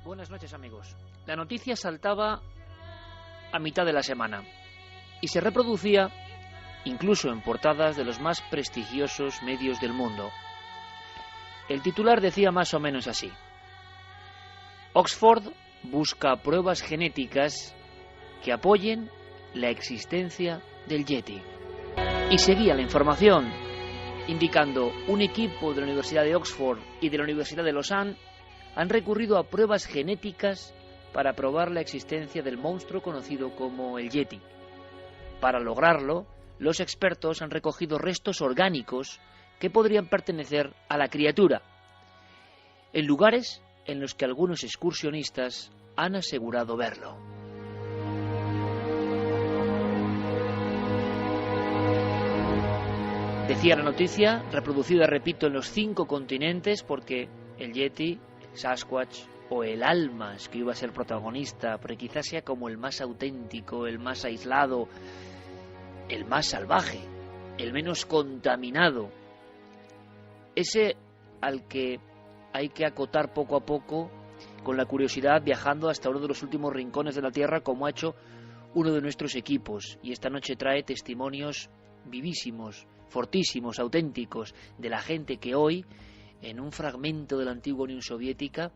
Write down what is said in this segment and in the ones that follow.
Buenas noches, amigos. La noticia saltaba a mitad de la semana y se reproducía incluso en portadas de los más prestigiosos medios del mundo. El titular decía más o menos así: Oxford busca pruebas genéticas que apoyen la existencia del Yeti. Y seguía la información indicando: un equipo de la Universidad de Oxford y de la Universidad de Lausanne han recurrido a pruebas genéticas para probar la existencia del monstruo conocido como el Yeti. Para lograrlo, los expertos han recogido restos orgánicos que podrían pertenecer a la criatura, en lugares en los que algunos excursionistas han asegurado verlo. Decía la noticia, reproducida, repito, en los 5 continentes, porque el Yeti, el Sasquatch o el Almas, que iba a ser protagonista, pero quizás sea como el más auténtico, el más aislado, el más salvaje, el menos contaminado, ese al que hay que acotar poco a poco con la curiosidad, viajando hasta uno de los últimos rincones de la Tierra, como ha hecho uno de nuestros equipos, y esta noche trae testimonios vivísimos, fortísimos, auténticos, de la gente que hoy, en un fragmento de la antigua Unión Soviética,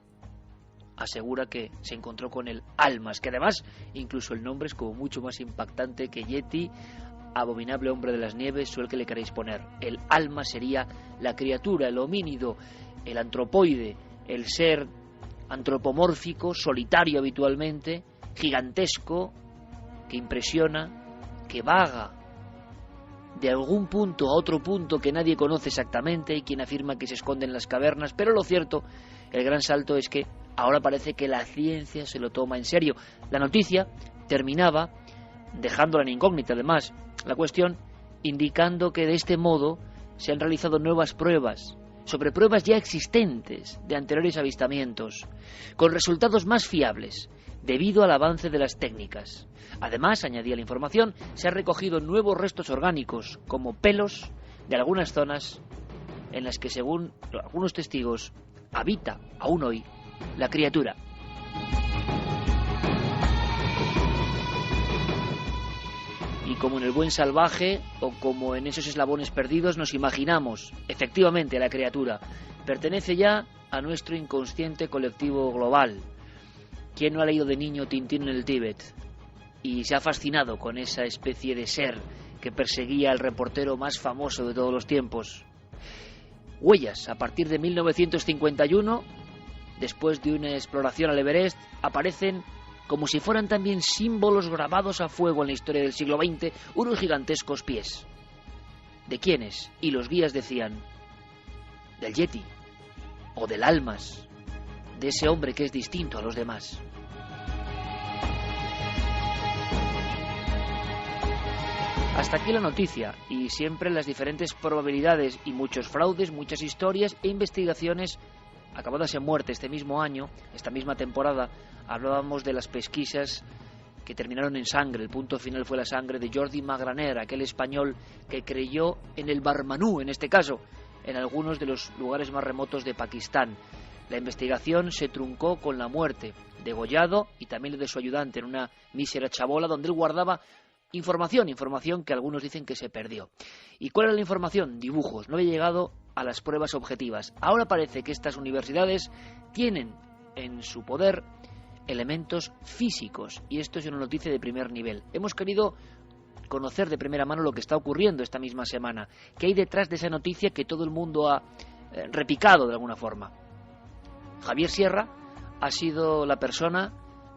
asegura que se encontró con el Almas, que además incluso el nombre es como mucho más impactante que Yeti, abominable hombre de las nieves o el que le queréis poner. El Almas sería la criatura, el homínido, el antropoide, el ser antropomórfico, solitario habitualmente, gigantesco, que impresiona, que vaga de algún punto a otro punto que nadie conoce exactamente, y quien afirma que se esconde en las cavernas. Pero lo cierto, el gran salto es que ahora parece que la ciencia se lo toma en serio. La noticia terminaba dejándola en incógnita, además, la cuestión, indicando que de este modo se han realizado nuevas pruebas sobre pruebas ya existentes de anteriores avistamientos, con resultados más fiables debido al avance de las técnicas. Además, añadía la información, se han recogido nuevos restos orgánicos, como pelos, de algunas zonas en las que, según algunos testigos, habita aún hoy la criatura. Y como en El buen salvaje, o como en Esos eslabones perdidos, nos imaginamos, efectivamente, la criatura pertenece ya a nuestro inconsciente colectivo global. ¿Quién no ha leído de niño Tintín en el Tíbet y se ha fascinado con esa especie de ser que perseguía al reportero más famoso de todos los tiempos? Huellas. A partir de 1951, después de una exploración al Everest, aparecen como si fueran también símbolos grabados a fuego en la historia del siglo XX, unos gigantescos pies. ¿De quiénes? Y los guías decían: del Yeti, o del Almas, de ese hombre que es distinto a los demás. Hasta aquí la noticia, y siempre las diferentes probabilidades y muchos fraudes, muchas historias e investigaciones acabadas en muerte. Este mismo año, esta misma temporada, hablábamos de las pesquisas que terminaron en sangre. El punto final fue la sangre de Jordi Magraner, aquel español que creyó en el Barmanú, en este caso, en algunos de los lugares más remotos de Pakistán. La investigación se truncó con la muerte, degollado, y también de su ayudante en una mísera chabola donde él guardaba información que algunos dicen que se perdió. ¿Y cuál era la información? Dibujos. No había llegado a las pruebas objetivas. Ahora parece que estas universidades tienen en su poder elementos físicos, y esto es una noticia de primer nivel. Hemos querido conocer de primera mano lo que está ocurriendo esta misma semana, qué hay detrás de esa noticia que todo el mundo ha repicado de alguna forma. Javier Sierra ha sido la persona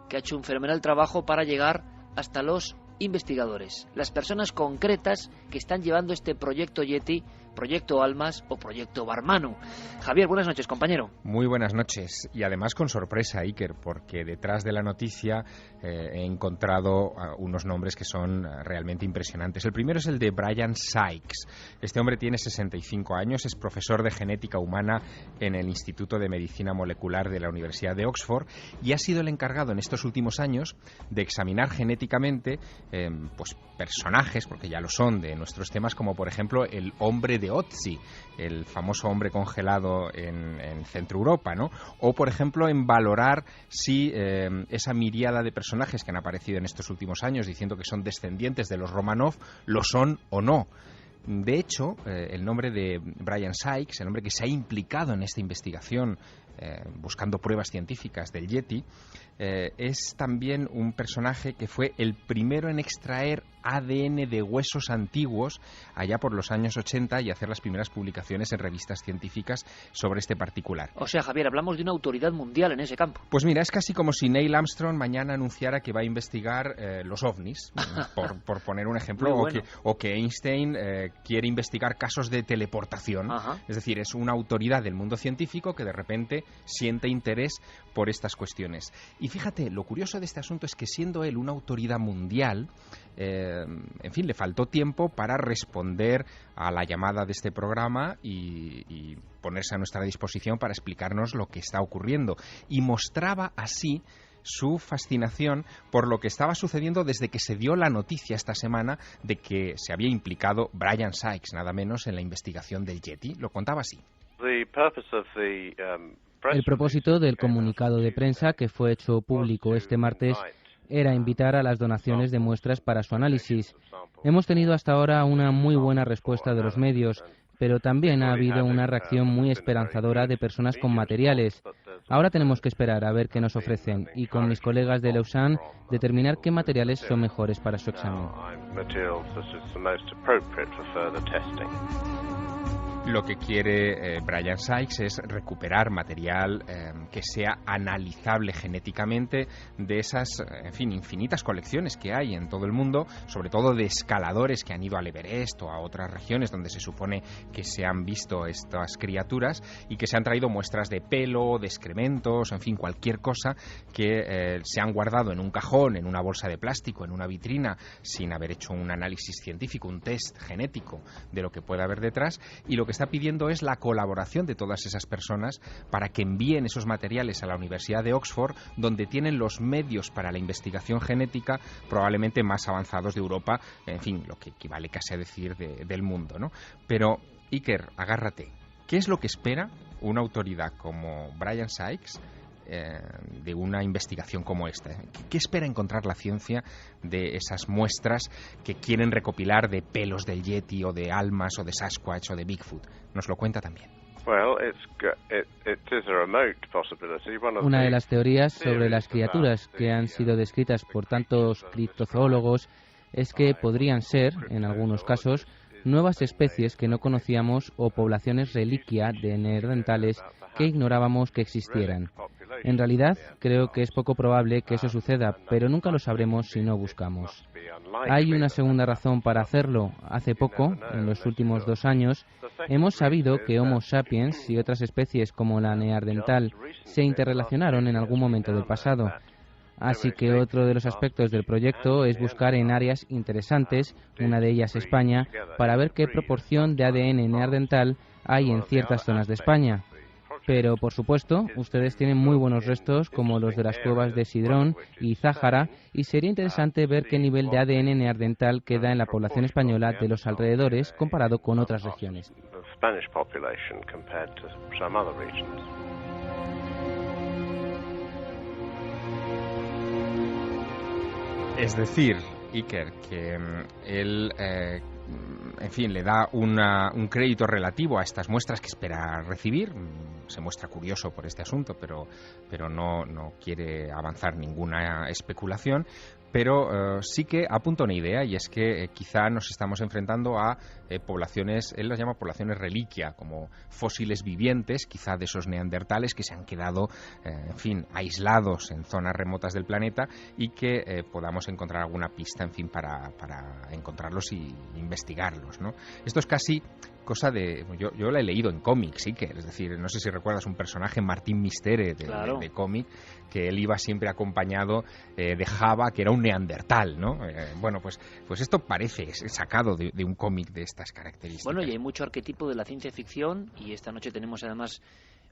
que ha hecho un fenomenal trabajo para llegar hasta los investigadores, las personas concretas que están llevando este proyecto Yeti, proyecto Almas o proyecto Barmanu. Javier, buenas noches, compañero. Muy buenas noches, y además con sorpresa, Iker, porque detrás de la noticia he encontrado unos nombres que son realmente impresionantes. El primero es el de Brian Sykes. Este hombre tiene 65 años, es profesor de genética humana en el Instituto de Medicina Molecular de la Universidad de Oxford, y ha sido el encargado en estos últimos años de examinar genéticamente pues personajes, porque ya lo son, de nuestros temas, como por ejemplo el hombre de Otzi, el famoso hombre congelado en Centro Europa, ¿no? O, por ejemplo, en valorar si esa miríada de personajes que han aparecido en estos últimos años diciendo que son descendientes de los Romanov, lo son o no. De hecho, el nombre de Brian Sykes, el hombre que se ha implicado en esta investigación buscando pruebas científicas del Yeti, es también un personaje que fue el primero en extraer ADN de huesos antiguos allá por los años 80 y hacer las primeras publicaciones en revistas científicas sobre este particular. O sea, Javier, hablamos de una autoridad mundial en ese campo. Pues mira, es casi como si Neil Armstrong mañana anunciara que va a investigar los ovnis, por poner un ejemplo, bueno. o que Einstein quiere investigar casos de teleportación. Ajá. Es decir, es una autoridad del mundo científico que de repente siente interés por estas cuestiones. Y fíjate, lo curioso de este asunto es que siendo él una autoridad mundial, en fin, le faltó tiempo para responder a la llamada de este programa y ponerse a nuestra disposición para explicarnos lo que está ocurriendo. Y mostraba así su fascinación por lo que estaba sucediendo desde que se dio la noticia esta semana de que se había implicado Brian Sykes, nada menos, en la investigación del Yeti. Lo contaba así. El propósito del comunicado de prensa que fue hecho público este martes era invitar a las donaciones de muestras para su análisis. Hemos tenido hasta ahora una muy buena respuesta de los medios, pero también ha habido una reacción muy esperanzadora de personas con materiales. Ahora tenemos que esperar a ver qué nos ofrecen y con mis colegas de Lausanne determinar qué materiales son mejores para su examen. Lo que quiere Brian Sykes es recuperar material que sea analizable genéticamente de esas, en fin, infinitas colecciones que hay en todo el mundo, sobre todo de escaladores que han ido al Everest o a otras regiones donde se supone que se han visto estas criaturas y que se han traído muestras de pelo, de excrementos, en fin, cualquier cosa que se han guardado en un cajón, en una bolsa de plástico, en una vitrina, sin haber hecho un análisis científico, un test genético de lo que pueda haber detrás, y lo que está pidiendo es la colaboración de todas esas personas para que envíen esos materiales a la Universidad de Oxford, donde tienen los medios para la investigación genética probablemente más avanzados de Europa, en fin, lo que equivale casi a decir del mundo, ¿no? Pero, Iker, agárrate. ¿Qué es lo que espera una autoridad como Brian Sykes de una investigación como esta? ¿Qué espera encontrar la ciencia de esas muestras que quieren recopilar de pelos del Yeti o de almas o de Sasquatch o de Bigfoot? Nos lo cuenta también. Una de las teorías sobre las criaturas que han sido descritas por tantos criptozoólogos es que podrían ser, en algunos casos, nuevas especies que no conocíamos o poblaciones reliquia de neandertales que ignorábamos que existieran. En realidad, creo que es poco probable que eso suceda, pero nunca lo sabremos si no buscamos. Hay una segunda razón para hacerlo. Hace poco, en los últimos 2 años, hemos sabido que Homo sapiens y otras especies como la neandertal se interrelacionaron en algún momento del pasado. Así que otro de los aspectos del proyecto es buscar en áreas interesantes, una de ellas España, para ver qué proporción de ADN neandertal hay en ciertas zonas de España. Pero, por supuesto, ustedes tienen muy buenos restos como los de las cuevas de Sidrón y Záhara, y sería interesante ver qué nivel de ADN neandertal queda en la población española de los alrededores comparado con otras regiones. Es decir, Iker, que él, en fin, le da un crédito relativo a estas muestras que espera recibir. Se muestra curioso por este asunto, pero no quiere avanzar ninguna especulación. Pero sí que apunta una idea, y es que quizá nos estamos enfrentando a poblaciones, él las llama poblaciones reliquia, como fósiles vivientes, quizá de esos neandertales que se han quedado, en fin, aislados en zonas remotas del planeta, y que podamos encontrar alguna pista, en fin, para encontrarlos y investigarlos, ¿no? Esto es casi cosa de... Yo la he leído en cómics, sí, que es decir, no sé si recuerdas un personaje, Martín Mistere, de cómic, que él iba siempre acompañado de Java, que era un neandertal, ¿no? Bueno, pues esto parece sacado de un cómic de estas características. Bueno, y hay mucho arquetipo de la ciencia ficción, y esta noche tenemos además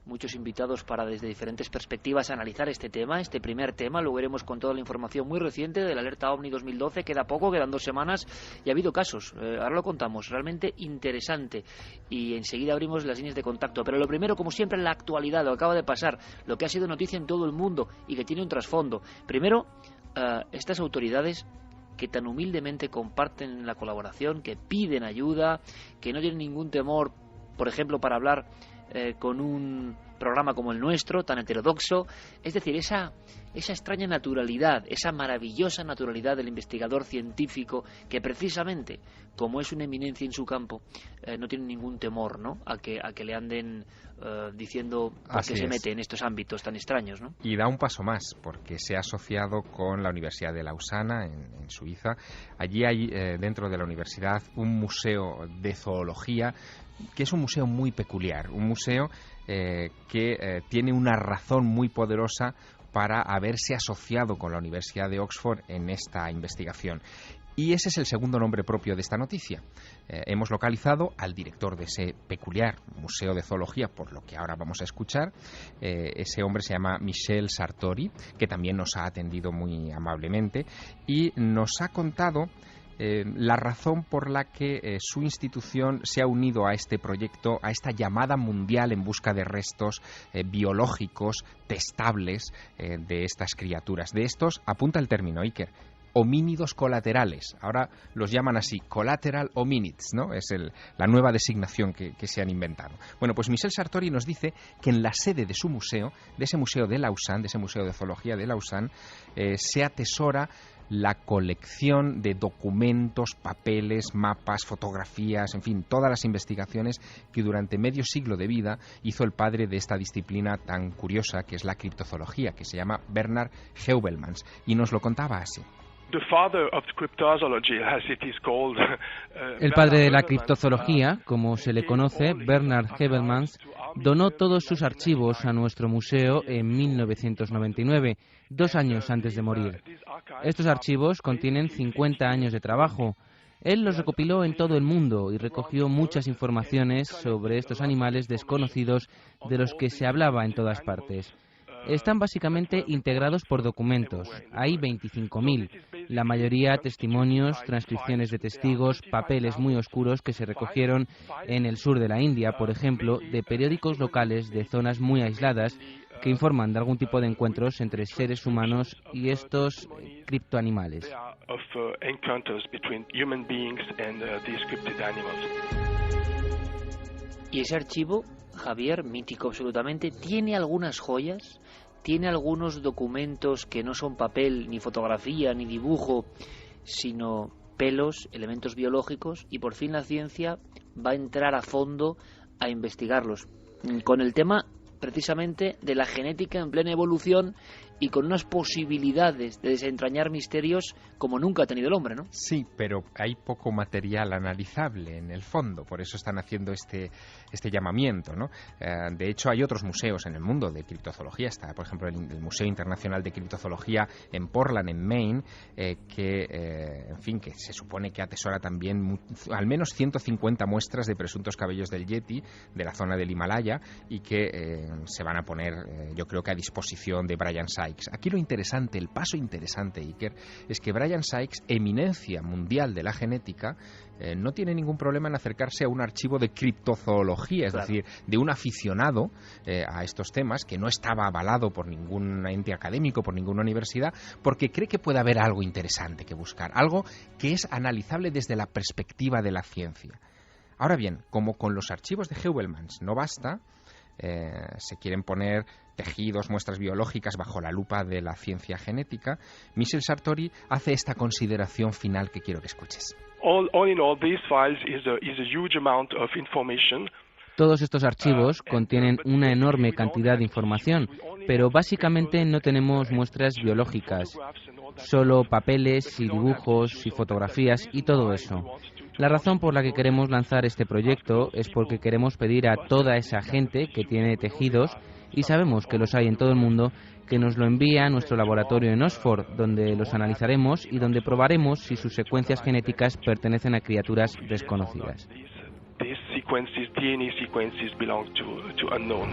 muchos invitados para desde diferentes perspectivas analizar este tema, este primer tema. Luego veremos con toda la información muy reciente de la alerta OVNI 2012. Queda poco, quedan 2 semanas y ha habido casos. Ahora lo contamos, realmente interesante. Y enseguida abrimos las líneas de contacto. Pero lo primero, como siempre, en la actualidad, lo que acaba de pasar, lo que ha sido noticia en todo el mundo y que tiene un trasfondo. Primero, estas autoridades que tan humildemente comparten la colaboración, que piden ayuda, que no tienen ningún temor, por ejemplo, para hablar con un programa como el nuestro, tan heterodoxo. Es decir, esa extraña naturalidad, esa maravillosa naturalidad del investigador científico que precisamente, como es una eminencia en su campo, no tiene ningún temor, ¿no?, a que le anden diciendo por qué se mete en estos ámbitos tan extraños, ¿no? Y da un paso más, porque se ha asociado con la Universidad de Lausana, en Suiza. Allí hay, dentro de la universidad, un museo de zoología, que es un museo muy peculiar, un museo que tiene una razón muy poderosa para haberse asociado con la Universidad de Oxford en esta investigación. Y ese es el segundo nombre propio de esta noticia. Hemos localizado al director de ese peculiar museo de zoología, por lo que ahora vamos a escuchar. Ese hombre se llama Michel Sartori, que también nos ha atendido muy amablemente y nos ha contado la razón por la que su institución se ha unido a este proyecto, a esta llamada mundial en busca de restos biológicos testables de estas criaturas. De estos, apunta el término, Iker, homínidos colaterales. Ahora los llaman así, collateral hominids, ¿no? Es la nueva designación que se han inventado. Bueno, pues Michel Sartori nos dice que en la sede de su museo, de ese museo de Lausanne, de ese museo de zoología de Lausanne, se atesora la colección de documentos, papeles, mapas, fotografías, en fin, todas las investigaciones que durante medio siglo de vida hizo el padre de esta disciplina tan curiosa que es la criptozoología, que se llama Bernard Heuvelmans, y nos lo contaba así. El padre de la criptozoología, como se le conoce, Bernard Heuvelmans, donó todos sus archivos a nuestro museo en 1999, 2 años antes de morir. Estos archivos contienen 50 años de trabajo. Él los recopiló en todo el mundo y recogió muchas informaciones sobre estos animales desconocidos de los que se hablaba en todas partes. Están básicamente integrados por documentos. Hay 25.000, la mayoría testimonios, transcripciones de testigos, papeles muy oscuros que se recogieron en el sur de la India, por ejemplo, de periódicos locales de zonas muy aisladas que informan de algún tipo de encuentros entre seres humanos y estos criptoanimales. Y ese archivo, Javier, mítico absolutamente, tiene algunas joyas, tiene algunos documentos que no son papel, ni fotografía, ni dibujo, sino pelos, elementos biológicos, y por fin la ciencia va a entrar a fondo a investigarlos. Con el tema precisamente de la genética en plena evolución y con unas posibilidades de desentrañar misterios como nunca ha tenido el hombre, ¿no? Sí, pero hay poco material analizable en el fondo, por eso están haciendo este llamamiento, ¿no? De hecho, hay otros museos en el mundo de criptozoología. Está, por ejemplo, el Museo Internacional de Criptozoología en Portland, en Maine, en fin, que se supone que atesora también al menos 150 muestras de presuntos cabellos del Yeti de la zona del Himalaya y que se van a poner, yo creo que a disposición de Brian Sykes. Aquí lo interesante, el paso interesante, Iker, es que Brian Sykes, eminencia mundial de la genética, no tiene ningún problema en acercarse a un archivo de criptozoología, es decir, de un aficionado a estos temas que no estaba avalado por ningún ente académico, por ninguna universidad, porque cree que puede haber algo interesante que buscar, algo que es analizable desde la perspectiva de la ciencia. Ahora bien, como con los archivos de Heuvelmans no basta, se quieren poner tejidos, muestras biológicas bajo la lupa de la ciencia genética, Michel Sartori hace esta consideración final que quiero que escuches. Todos estos archivos contienen una enorme cantidad de información, pero básicamente no tenemos muestras biológicas, solo papeles y dibujos y fotografías y todo eso. La razón por la que queremos lanzar este proyecto es porque queremos pedir a toda esa gente que tiene tejidos, y sabemos que los hay en todo el mundo, que nos lo envíe a nuestro laboratorio en Oxford, donde los analizaremos y donde probaremos si sus secuencias genéticas pertenecen a criaturas desconocidas. DNA sequences belong to unknown.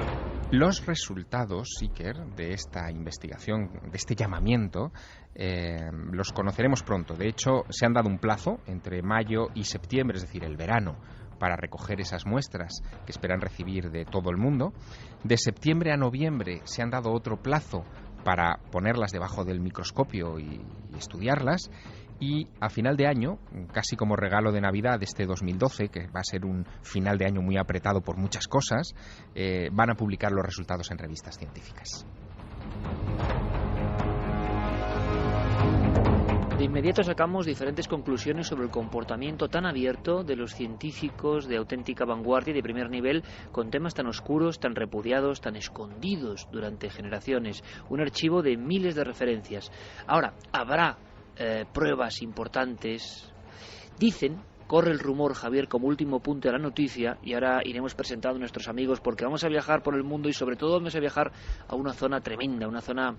Los resultados, Iker, de esta investigación, de este llamamiento, los conoceremos pronto. De hecho, se han dado un plazo entre mayo y septiembre, es decir, el verano, para recoger esas muestras que esperan recibir de todo el mundo. De septiembre a noviembre se han dado otro plazo para ponerlas debajo del microscopio y estudiarlas. Y a final de año, casi como regalo de Navidad de este 2012, que va a ser un final de año muy apretado por muchas cosas, van a publicar los resultados en revistas científicas. De inmediato sacamos diferentes conclusiones sobre el comportamiento tan abierto de los científicos de auténtica vanguardia y de primer nivel, con temas tan oscuros, tan repudiados, tan escondidos durante generaciones. Un archivo de miles de referencias. Ahora, habrá pruebas importantes. Dicen, corre el rumor, Javier, como último punto de la noticia, y ahora iremos presentando a nuestros amigos porque vamos a viajar por el mundo y sobre todo vamos a viajar a una zona tremenda, a una zona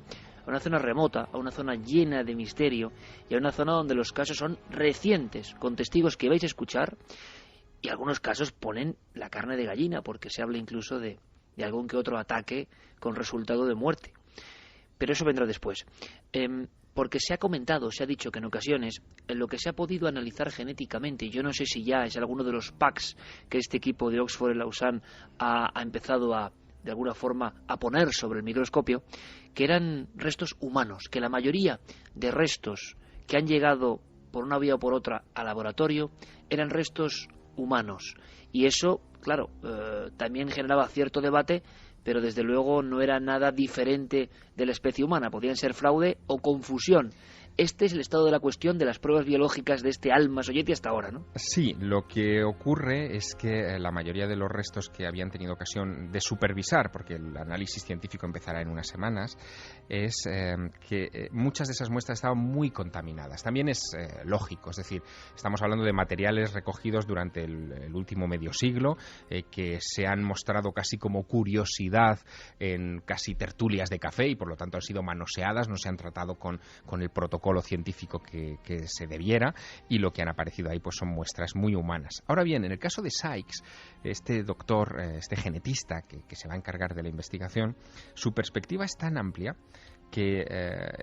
remota, a una zona llena de misterio y a una zona donde los casos son recientes, con testigos que vais a escuchar, y algunos casos ponen la carne de gallina porque se habla incluso de algún que otro ataque con resultado de muerte. Pero eso vendrá después. Porque se ha comentado, se ha dicho que en ocasiones en lo que se ha podido analizar genéticamente, y yo no sé si ya es alguno de los packs que este equipo de Oxford y Lausanne ha empezado de alguna forma a poner sobre el microscopio, que eran restos humanos, que la mayoría de restos que han llegado por una vía o por otra al laboratorio eran restos humanos. Y eso, claro, también generaba cierto debate, pero desde luego no era nada diferente de la especie humana. Podían ser fraude o confusión. Este es el estado de la cuestión de las pruebas biológicas de este Alma Soyeti hasta ahora, ¿no? Sí, lo que ocurre es que la mayoría de los restos que habían tenido ocasión de supervisar, porque el análisis científico empezará en unas semanas, es que muchas de esas muestras estaban muy contaminadas. También es lógico, es decir, estamos hablando de materiales recogidos durante el último medio siglo, que se han mostrado casi como curiosidad en casi tertulias de café y por lo tanto han sido manoseadas, no se han tratado con el protocolo científico que se debiera, y lo que han aparecido ahí pues son muestras muy humanas. Ahora bien, en el caso de Sykes, este doctor, este genetista que se va a encargar de la investigación, su perspectiva es tan amplia que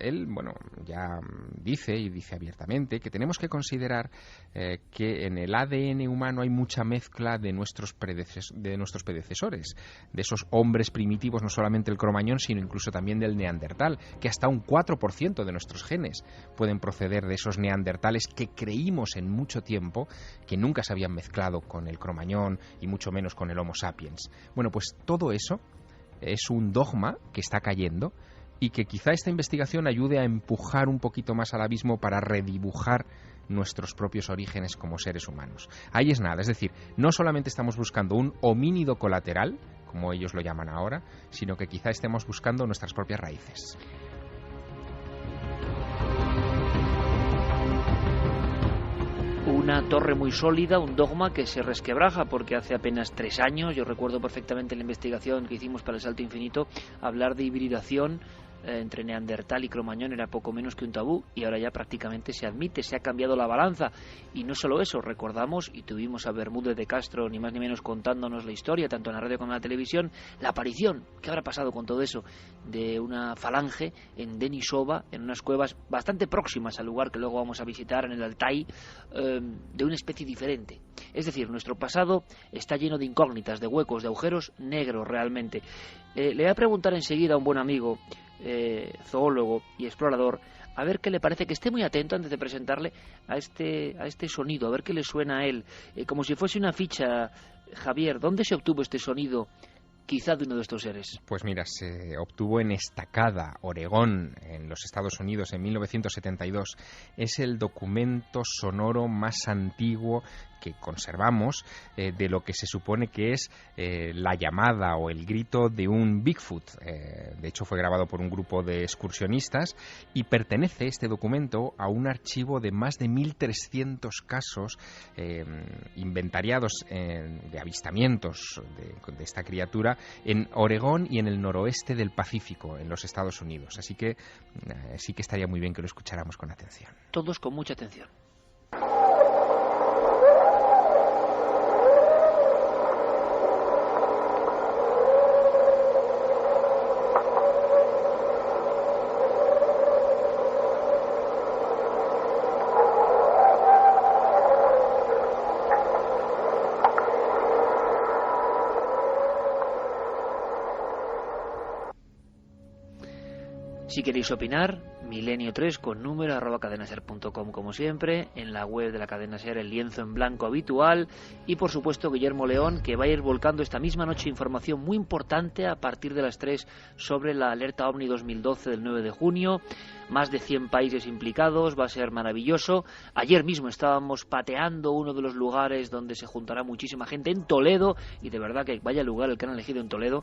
él, bueno, ya dice abiertamente que tenemos que considerar que en el ADN humano hay mucha mezcla de nuestros predecesores, de esos hombres primitivos, no solamente el cromañón, sino incluso también del neandertal, que hasta un 4% de nuestros genes pueden proceder de esos neandertales que creímos en mucho tiempo que nunca se habían mezclado con el cromañón y mucho menos con el Homo sapiens. Bueno, pues todo eso es un dogma que está cayendo y que quizá esta investigación ayude a empujar un poquito más al abismo para redibujar nuestros propios orígenes como seres humanos. Ahí es nada, es decir, no solamente estamos buscando un homínido colateral, como ellos lo llaman ahora, sino que quizá estemos buscando nuestras propias raíces. Una torre muy sólida, un dogma que se resquebraja porque hace apenas 3 años, yo recuerdo perfectamente la investigación que hicimos para el Salto Infinito, hablar de hibridación entre neandertal y cromañón era poco menos que un tabú, y ahora ya prácticamente se admite, se ha cambiado la balanza. Y no solo eso, recordamos, y tuvimos a Bermúdez de Castro ni más ni menos contándonos la historia, tanto en la radio como en la televisión, la aparición, ¿qué habrá pasado con todo eso?, de una falange en Denisova, en unas cuevas bastante próximas al lugar que luego vamos a visitar, en el Altai, de una especie diferente. Es decir, nuestro pasado está lleno de incógnitas, de huecos, de agujeros negros realmente. Le voy a preguntar enseguida a un buen amigo, zoólogo y explorador, a ver qué le parece, que esté muy atento antes de presentarle a este sonido, a ver qué le suena a él, como si fuese una ficha. Javier, ¿dónde se obtuvo este sonido, quizá de uno de estos seres? Pues mira, se obtuvo en Estacada, Oregón, en los Estados Unidos, en 1972. Es el documento sonoro más antiguo que conservamos de lo que se supone que es la llamada o el grito de un Bigfoot. De hecho, fue grabado por un grupo de excursionistas y pertenece este documento a un archivo de más de 1.300 casos inventariados de avistamientos de esta criatura en Oregón y en el noroeste del Pacífico, en los Estados Unidos. Así que sí que estaría muy bien que lo escucháramos con atención. Todos con mucha atención. Si queréis opinar, milenio3 con número @cadenaser.com, como siempre, en la web de la cadena SER, el lienzo en blanco habitual, y por supuesto Guillermo León, que va a ir volcando esta misma noche información muy importante a partir de las 3 sobre la alerta OVNI 2012 del 9 de junio, más de 100 países implicados, va a ser maravilloso. Ayer mismo estábamos pateando uno de los lugares donde se juntará muchísima gente, en Toledo, y de verdad que vaya lugar el que han elegido en Toledo,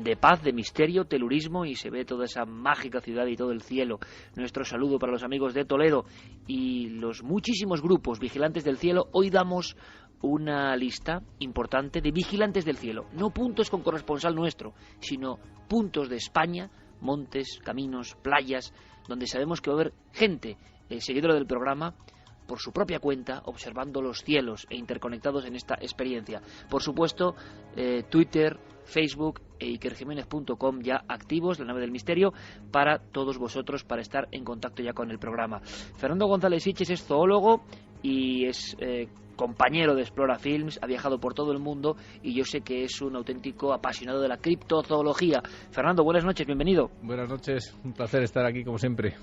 de paz, de misterio, telurismo, y se ve toda esa mágica ciudad y todo el cielo. Nuestro saludo para los amigos de Toledo y los muchísimos grupos vigilantes del cielo. Hoy damos una lista importante de vigilantes del cielo, no puntos con corresponsal nuestro, sino puntos de España, montes, caminos, playas, donde sabemos que va a haber gente seguidora del programa por su propia cuenta, observando los cielos e interconectados en esta experiencia. Por supuesto, Twitter, Facebook e ikerjimenez.com ya activos, la nave del misterio, para todos vosotros, para estar en contacto ya con el programa. Fernando González Siches es zoólogo y es compañero de Explora Films, ha viajado por todo el mundo y yo sé que es un auténtico apasionado de la criptozoología. Fernando, buenas noches, bienvenido. Buenas noches, un placer estar aquí como siempre.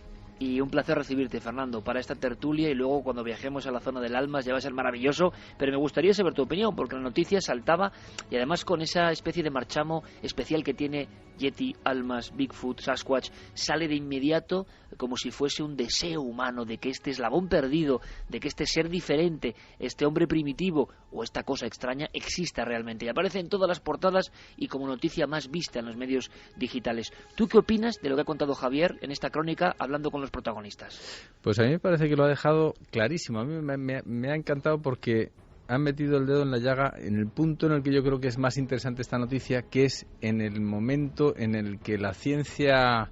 Y un placer recibirte, Fernando, para esta tertulia, y luego cuando viajemos a la zona del Almas ya va a ser maravilloso, pero me gustaría saber tu opinión, porque la noticia saltaba, y además con esa especie de marchamo especial que tiene Yeti, Almas, Bigfoot, Sasquatch, sale de inmediato como si fuese un deseo humano de que este eslabón perdido, de que este ser diferente, este hombre primitivo o esta cosa extraña exista realmente, y aparece en todas las portadas y como noticia más vista en los medios digitales. ¿Tú qué opinas de lo que ha contado Javier en esta crónica hablando con los protagonistas? Pues a mí me parece que lo ha dejado clarísimo. A mí me ha encantado porque han metido el dedo en la llaga en el punto en el que yo creo que es más interesante esta noticia, que es en el momento en el que la ciencia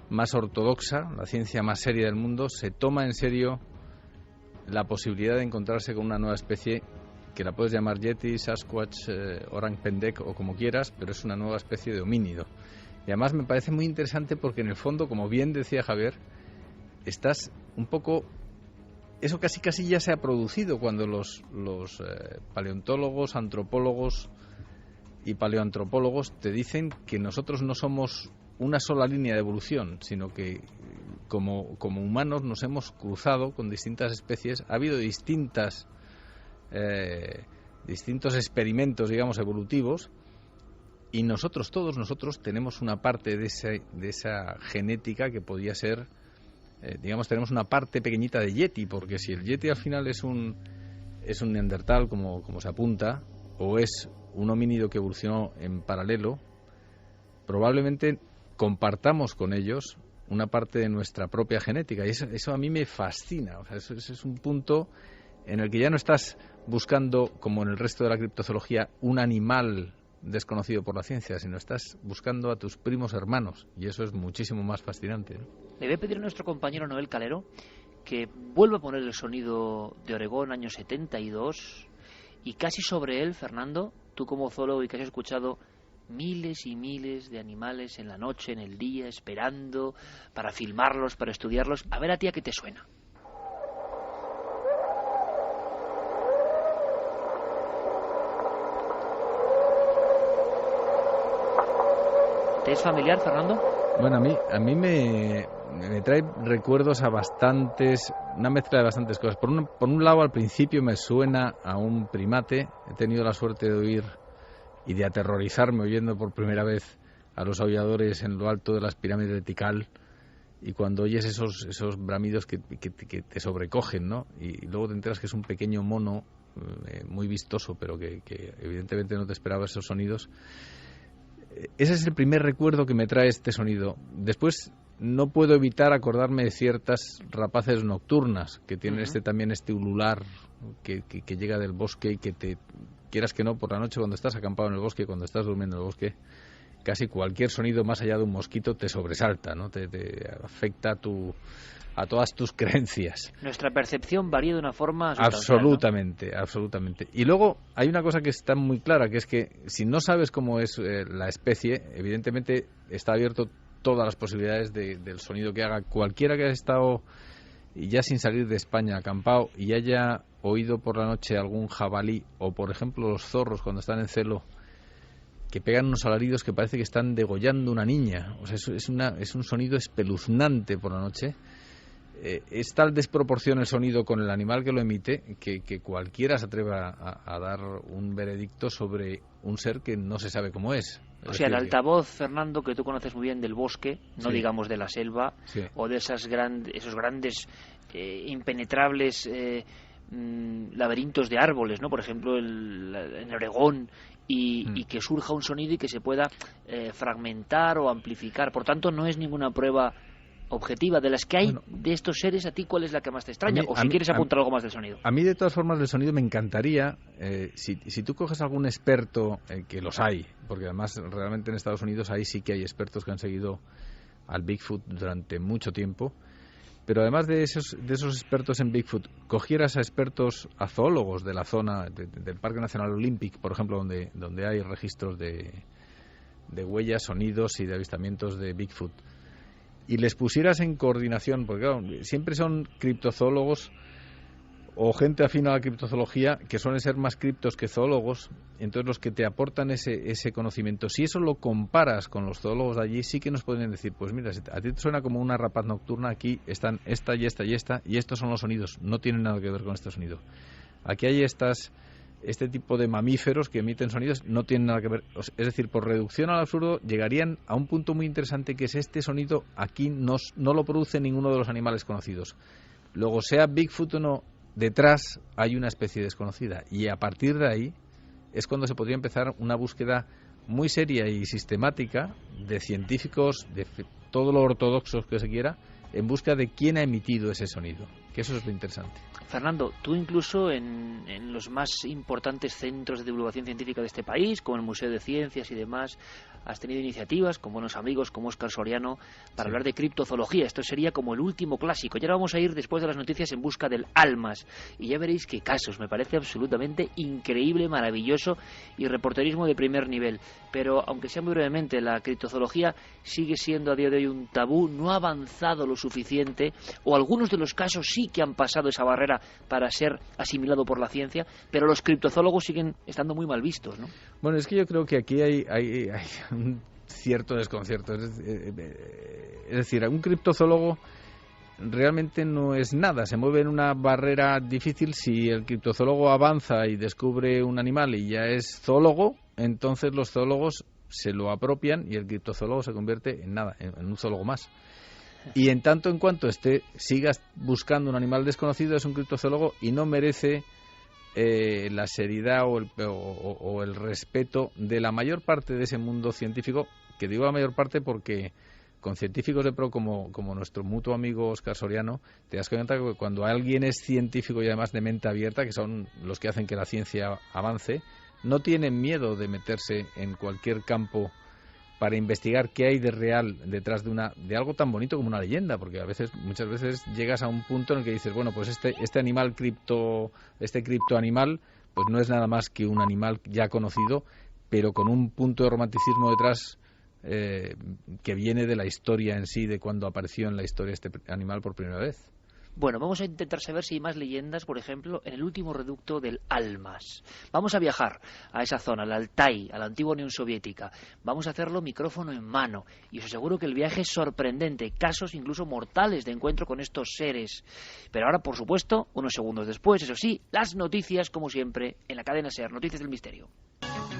más ortodoxa, la ciencia más seria del mundo, se toma en serio la posibilidad de encontrarse con una nueva especie que la puedes llamar Yeti, Sasquatch, Orang Pendek o como quieras, pero es una nueva especie de homínido. Y además me parece muy interesante porque en el fondo, como bien decía Javier, estás un poco... Eso casi ya se ha producido cuando los paleontólogos, antropólogos y paleoantropólogos te dicen que nosotros no somos una sola línea de evolución, sino que como humanos nos hemos cruzado con distintas especies. Ha habido distintos experimentos, digamos, evolutivos, y todos nosotros tenemos una parte de esa genética que podía ser... tenemos una parte pequeñita de Yeti, porque si el Yeti al final es un neandertal, como se apunta, o es un homínido que evolucionó en paralelo, probablemente compartamos con ellos una parte de nuestra propia genética, y eso a mí me fascina. O sea, eso es un punto en el que ya no estás buscando, como en el resto de la criptozoología, un animal desconocido por la ciencia, sino estás buscando a tus primos hermanos, y eso es muchísimo más fascinante, ¿no? Le voy a pedir a nuestro compañero Noel Calero que vuelva a poner el sonido de Oregón, año 72, y casi sobre él, Fernando, tú como zoólogo y que has escuchado miles y miles de animales en la noche, en el día, esperando para filmarlos, para estudiarlos, a ver a ti a qué te suena. ¿Te es familiar, Fernando? Bueno, a mí me trae recuerdos a una mezcla de bastantes cosas. Por un lado, al principio me suena a un primate. He tenido la suerte de oír y de aterrorizarme oyendo por primera vez a los aulladores en lo alto de las pirámides de Tikal, y cuando oyes esos bramidos que te sobrecogen, ¿no? Y luego te enteras que es un pequeño mono muy vistoso, pero que evidentemente no te esperaba esos sonidos. Ese es el primer recuerdo que me trae este sonido. Después no puedo evitar acordarme de ciertas rapaces nocturnas que tienen también este ulular que llega del bosque y que te quieras que no, por la noche cuando estás acampado en el bosque, cuando estás durmiendo en el bosque, casi cualquier sonido más allá de un mosquito te sobresalta, ¿no? Te afecta a todas tus creencias. Nuestra percepción varía de una forma absolutamente, ¿no? Absolutamente. Y luego hay una cosa que está muy clara, que es que si no sabes cómo es la especie, evidentemente está abierto todas las posibilidades del sonido que haga cualquiera que haya estado ya sin salir de España acampado y haya oído por la noche algún jabalí o por ejemplo los zorros cuando están en celo que pegan unos alaridos que parece que están degollando una niña. O sea, es un sonido espeluznante por la noche. Es tal desproporción el sonido con el animal que lo emite que cualquiera se atreva a dar un veredicto sobre un ser que no se sabe cómo es. O sea, el altavoz, Fernando, que tú conoces muy bien del bosque, no digamos de la selva, o de esos grandes impenetrables laberintos de árboles, ¿no? Por ejemplo, en Oregón, y que surja un sonido y que se pueda fragmentar o amplificar. Por tanto, no es ninguna prueba objetiva. De las que hay de estos seres, ¿a ti cuál es la que más te extraña? O si quieres apuntar algo más del sonido. A mí, de todas formas, del sonido me encantaría, si tú coges algún experto, que los hay, porque además realmente en Estados Unidos ahí sí que hay expertos que han seguido al Bigfoot durante mucho tiempo, pero además de esos expertos en Bigfoot, cogieras a expertos, a zoólogos de la zona del Parque Nacional Olympic, por ejemplo, donde hay registros de huellas, sonidos y de avistamientos de Bigfoot, y les pusieras en coordinación, porque claro, siempre son criptozoólogos o gente afín a la criptozoología, que suelen ser más criptos que zoólogos, entonces los que te aportan ese conocimiento, si eso lo comparas con los zoólogos de allí, sí que nos pueden decir, pues mira, a ti te suena como una rapaz nocturna, aquí están esta y esta y esta, y estos son los sonidos, no tienen nada que ver con este sonido. Aquí hay este tipo de mamíferos que emiten sonidos, no tienen nada que ver. Es decir, por reducción al absurdo, llegarían a un punto muy interesante, que es este sonido aquí no lo produce ninguno de los animales conocidos. Luego, sea Bigfoot o no, detrás hay una especie desconocida, y a partir de ahí es cuando se podría empezar una búsqueda muy seria y sistemática de científicos, de todo lo ortodoxos que se quiera, en busca de quién ha emitido ese sonido, que eso es lo interesante. Fernando, tú incluso en los más importantes centros de divulgación científica de este país, como el Museo de Ciencias y demás, has tenido iniciativas con buenos amigos como Óscar Soriano para hablar de criptozoología. Esto sería como el último clásico. Y ahora vamos a ir, después de las noticias, en busca del almas. Y ya veréis qué casos. Me parece absolutamente increíble, maravilloso y reporterismo de primer nivel. Pero, aunque sea muy brevemente, la criptozoología sigue siendo a día de hoy un tabú, no ha avanzado lo suficiente, o algunos de los casos sí que han pasado esa barrera para ser asimilado por la ciencia, pero los criptozoólogos siguen estando muy mal vistos, ¿no? Bueno, es que yo creo que aquí hay un cierto desconcierto. Es decir, un criptozoólogo realmente no es nada, se mueve en una barrera difícil. Si el criptozoólogo avanza y descubre un animal y ya es zoólogo, entonces los zoólogos se lo apropian y el criptozoólogo se convierte en nada, en un zoólogo más. Y en tanto en cuanto sigas buscando un animal desconocido, es un criptozoólogo y no merece la seriedad o el respeto de la mayor parte de ese mundo científico, que digo la mayor parte porque con científicos de pro como nuestro mutuo amigo Óscar Soriano, te das cuenta que cuando alguien es científico y además de mente abierta, que son los que hacen que la ciencia avance, no tienen miedo de meterse en cualquier campo para investigar qué hay de real detrás de algo tan bonito como una leyenda, porque muchas veces llegas a un punto en el que dices, bueno, pues este animal criptoanimal, pues no es nada más que un animal ya conocido, pero con un punto de romanticismo detrás que viene de la historia en sí, de cuando apareció en la historia este animal por primera vez. Bueno, vamos a intentar saber si hay más leyendas, por ejemplo, en el último reducto del Almas. Vamos a viajar a esa zona, al Altai, a la antigua Unión Soviética. Vamos a hacerlo micrófono en mano. Y os aseguro que el viaje es sorprendente. Casos incluso mortales de encuentro con estos seres. Pero ahora, por supuesto, unos segundos después, eso sí, las noticias, como siempre, en la cadena SER, Noticias del Misterio.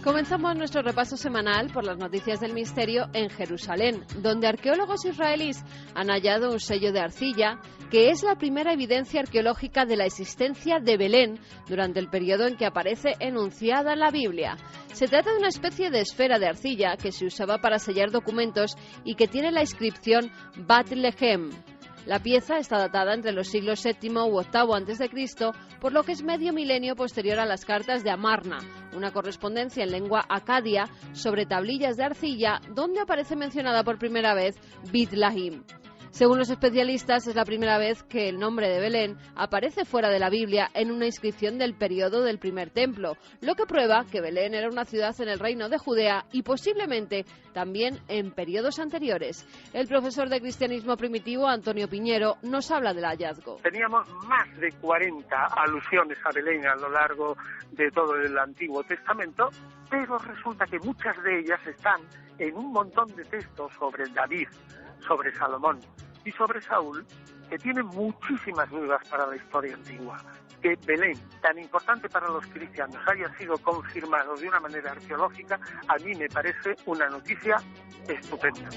Comenzamos nuestro repaso semanal por las noticias del misterio en Jerusalén, donde arqueólogos israelíes han hallado un sello de arcilla que es la primera evidencia arqueológica de la existencia de Belén durante el periodo en que aparece enunciada en la Biblia. Se trata de una especie de esfera de arcilla que se usaba para sellar documentos y que tiene la inscripción Bat Lehem. La pieza está datada entre los siglos VII u VIII a.C., por lo que es medio milenio posterior a las cartas de Amarna, una correspondencia en lengua acadia sobre tablillas de arcilla donde aparece mencionada por primera vez Bit Lahim. Según los especialistas, es la primera vez que el nombre de Belén aparece fuera de la Biblia en una inscripción del periodo del primer templo, lo que prueba que Belén era una ciudad en el reino de Judea y posiblemente también en periodos anteriores. El profesor de cristianismo primitivo, Antonio Piñero, nos habla del hallazgo. Teníamos más de 40 alusiones a Belén a lo largo de todo el Antiguo Testamento, pero resulta que muchas de ellas están en un montón de textos sobre David, sobre Salomón y sobre Saúl, que tienen muchísimas dudas para la historia antigua. Que Belén, tan importante para los cristianos, haya sido confirmado de una manera arqueológica, a mí me parece una noticia estupenda.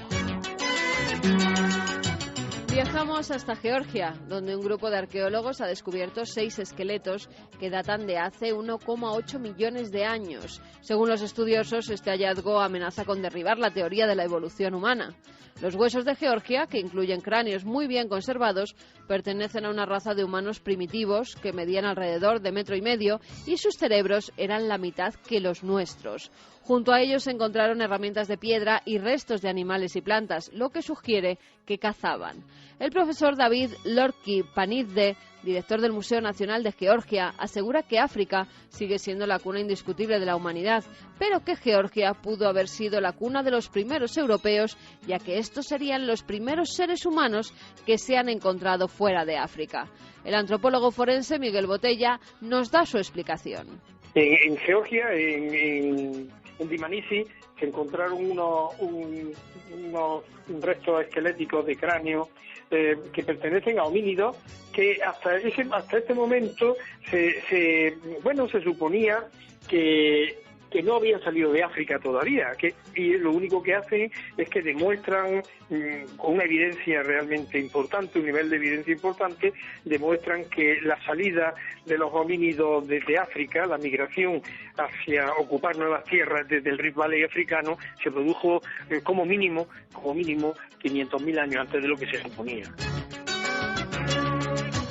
Viajamos hasta Georgia, donde un grupo de arqueólogos ha descubierto 6 esqueletos que datan de hace 1,8 millones de años. Según los estudiosos, este hallazgo amenaza con derribar la teoría de la evolución humana. Los huesos de Georgia, que incluyen cráneos muy bien conservados, pertenecen a una raza de humanos primitivos que medían alrededor de 1,5 metros y sus cerebros eran la mitad que los nuestros. Junto a ellos se encontraron herramientas de piedra y restos de animales y plantas, lo que sugiere que cazaban. El profesor David Lorki Panidze, director del Museo Nacional de Georgia, asegura que África sigue siendo la cuna indiscutible de la humanidad, pero que Georgia pudo haber sido la cuna de los primeros europeos, ya que estos serían los primeros seres humanos que se han encontrado fuera de África. El antropólogo forense Miguel Botella nos da su explicación. En Georgia, en Dimanisi, se encontraron unos restos esqueléticos de cráneo que pertenecen a homínidos que hasta este momento se suponía que no habían salido de África todavía, y lo único que hacen es que demuestran, con una evidencia realmente importante, un nivel de evidencia importante, demuestran que la salida de los homínidos desde África, la migración hacia ocupar nuevas tierras desde el Rift Valley africano, se produjo como mínimo 500.000 años antes de lo que se suponía.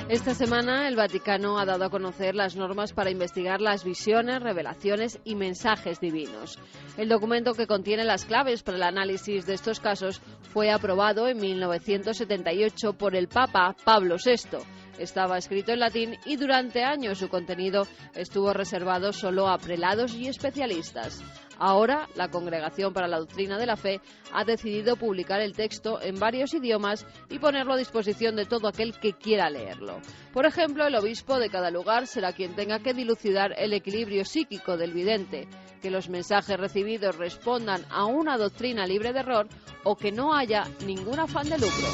Esta semana el Vaticano ha dado a conocer las normas para investigar las visiones, revelaciones y mensajes divinos. El documento, que contiene las claves para el análisis de estos casos, fue aprobado en 1978 por el Papa Pablo VI. Estaba escrito en latín y durante años su contenido estuvo reservado solo a prelados y especialistas. Ahora, la Congregación para la Doctrina de la Fe ha decidido publicar el texto en varios idiomas y ponerlo a disposición de todo aquel que quiera leerlo. Por ejemplo, el obispo de cada lugar será quien tenga que dilucidar el equilibrio psíquico del vidente, que los mensajes recibidos respondan a una doctrina libre de error o que no haya ningún afán de lucro.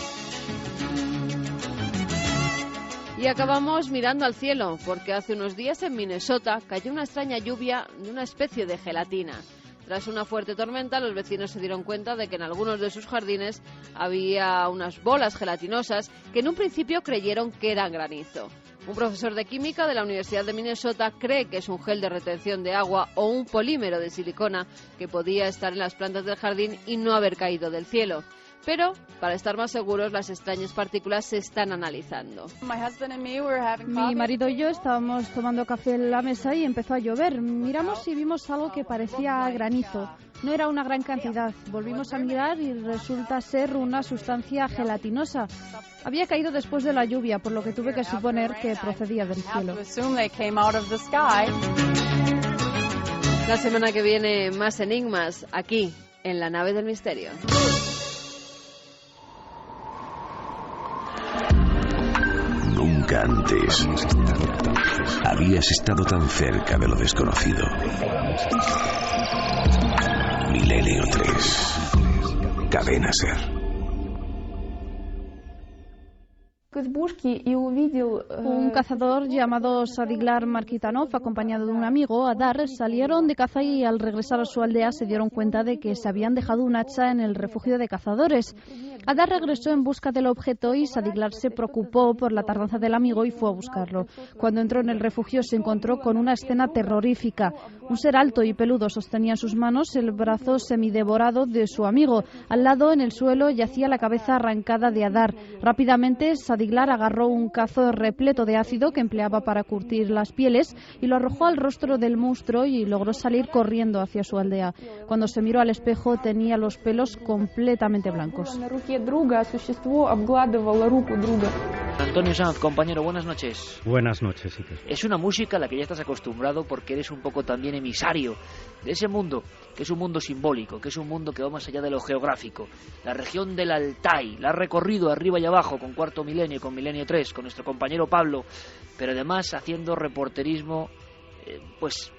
Y acabamos mirando al cielo, porque hace unos días en Minnesota cayó una extraña lluvia de una especie de gelatina. Tras una fuerte tormenta, los vecinos se dieron cuenta de que en algunos de sus jardines había unas bolas gelatinosas que en un principio creyeron que eran granizo. Un profesor de química de la Universidad de Minnesota cree que es un gel de retención de agua o un polímero de silicona que podía estar en las plantas del jardín y no haber caído del cielo. Pero, para estar más seguros, las extrañas partículas se están analizando. Mi marido y yo estábamos tomando café en la mesa y empezó a llover. Miramos y vimos algo que parecía granizo. No era una gran cantidad. Volvimos a mirar y resulta ser una sustancia gelatinosa. Había caído después de la lluvia, por lo que tuve que suponer que procedía del cielo. La semana que viene, más enigmas, aquí, en la nave del misterio. Nunca antes habías estado tan cerca de lo desconocido. Milenio 3. Cadena SER. Un cazador llamado Sadiglar Markitanov, acompañado de un amigo, Adar, salieron de caza y al regresar a su aldea se dieron cuenta de que se habían dejado un hacha en el refugio de cazadores. Adar regresó en busca del objeto y Sadiglar se preocupó por la tardanza del amigo y fue a buscarlo. Cuando entró en el refugio se encontró con una escena terrorífica. Un ser alto y peludo sostenía en sus manos el brazo semidevorado de su amigo. Al lado, en el suelo, yacía la cabeza arrancada de Adar. Rápidamente, Sadiglar agarró un cazo repleto de ácido que empleaba para curtir las pieles y lo arrojó al rostro del monstruo y logró salir corriendo hacia su aldea. Cuando se miró al espejo tenía los pelos completamente blancos. Antonio Sanz, compañero, buenas noches. Buenas noches, Iker. Es una música a la que ya estás acostumbrado porque eres un poco también emisario de ese mundo, que es un mundo simbólico, que es un mundo que va más allá de lo geográfico. La región del Altai, la has recorrido arriba y abajo con Cuarto Milenio, con Milenio 3, con nuestro compañero Pablo, pero además haciendo reporterismo, pues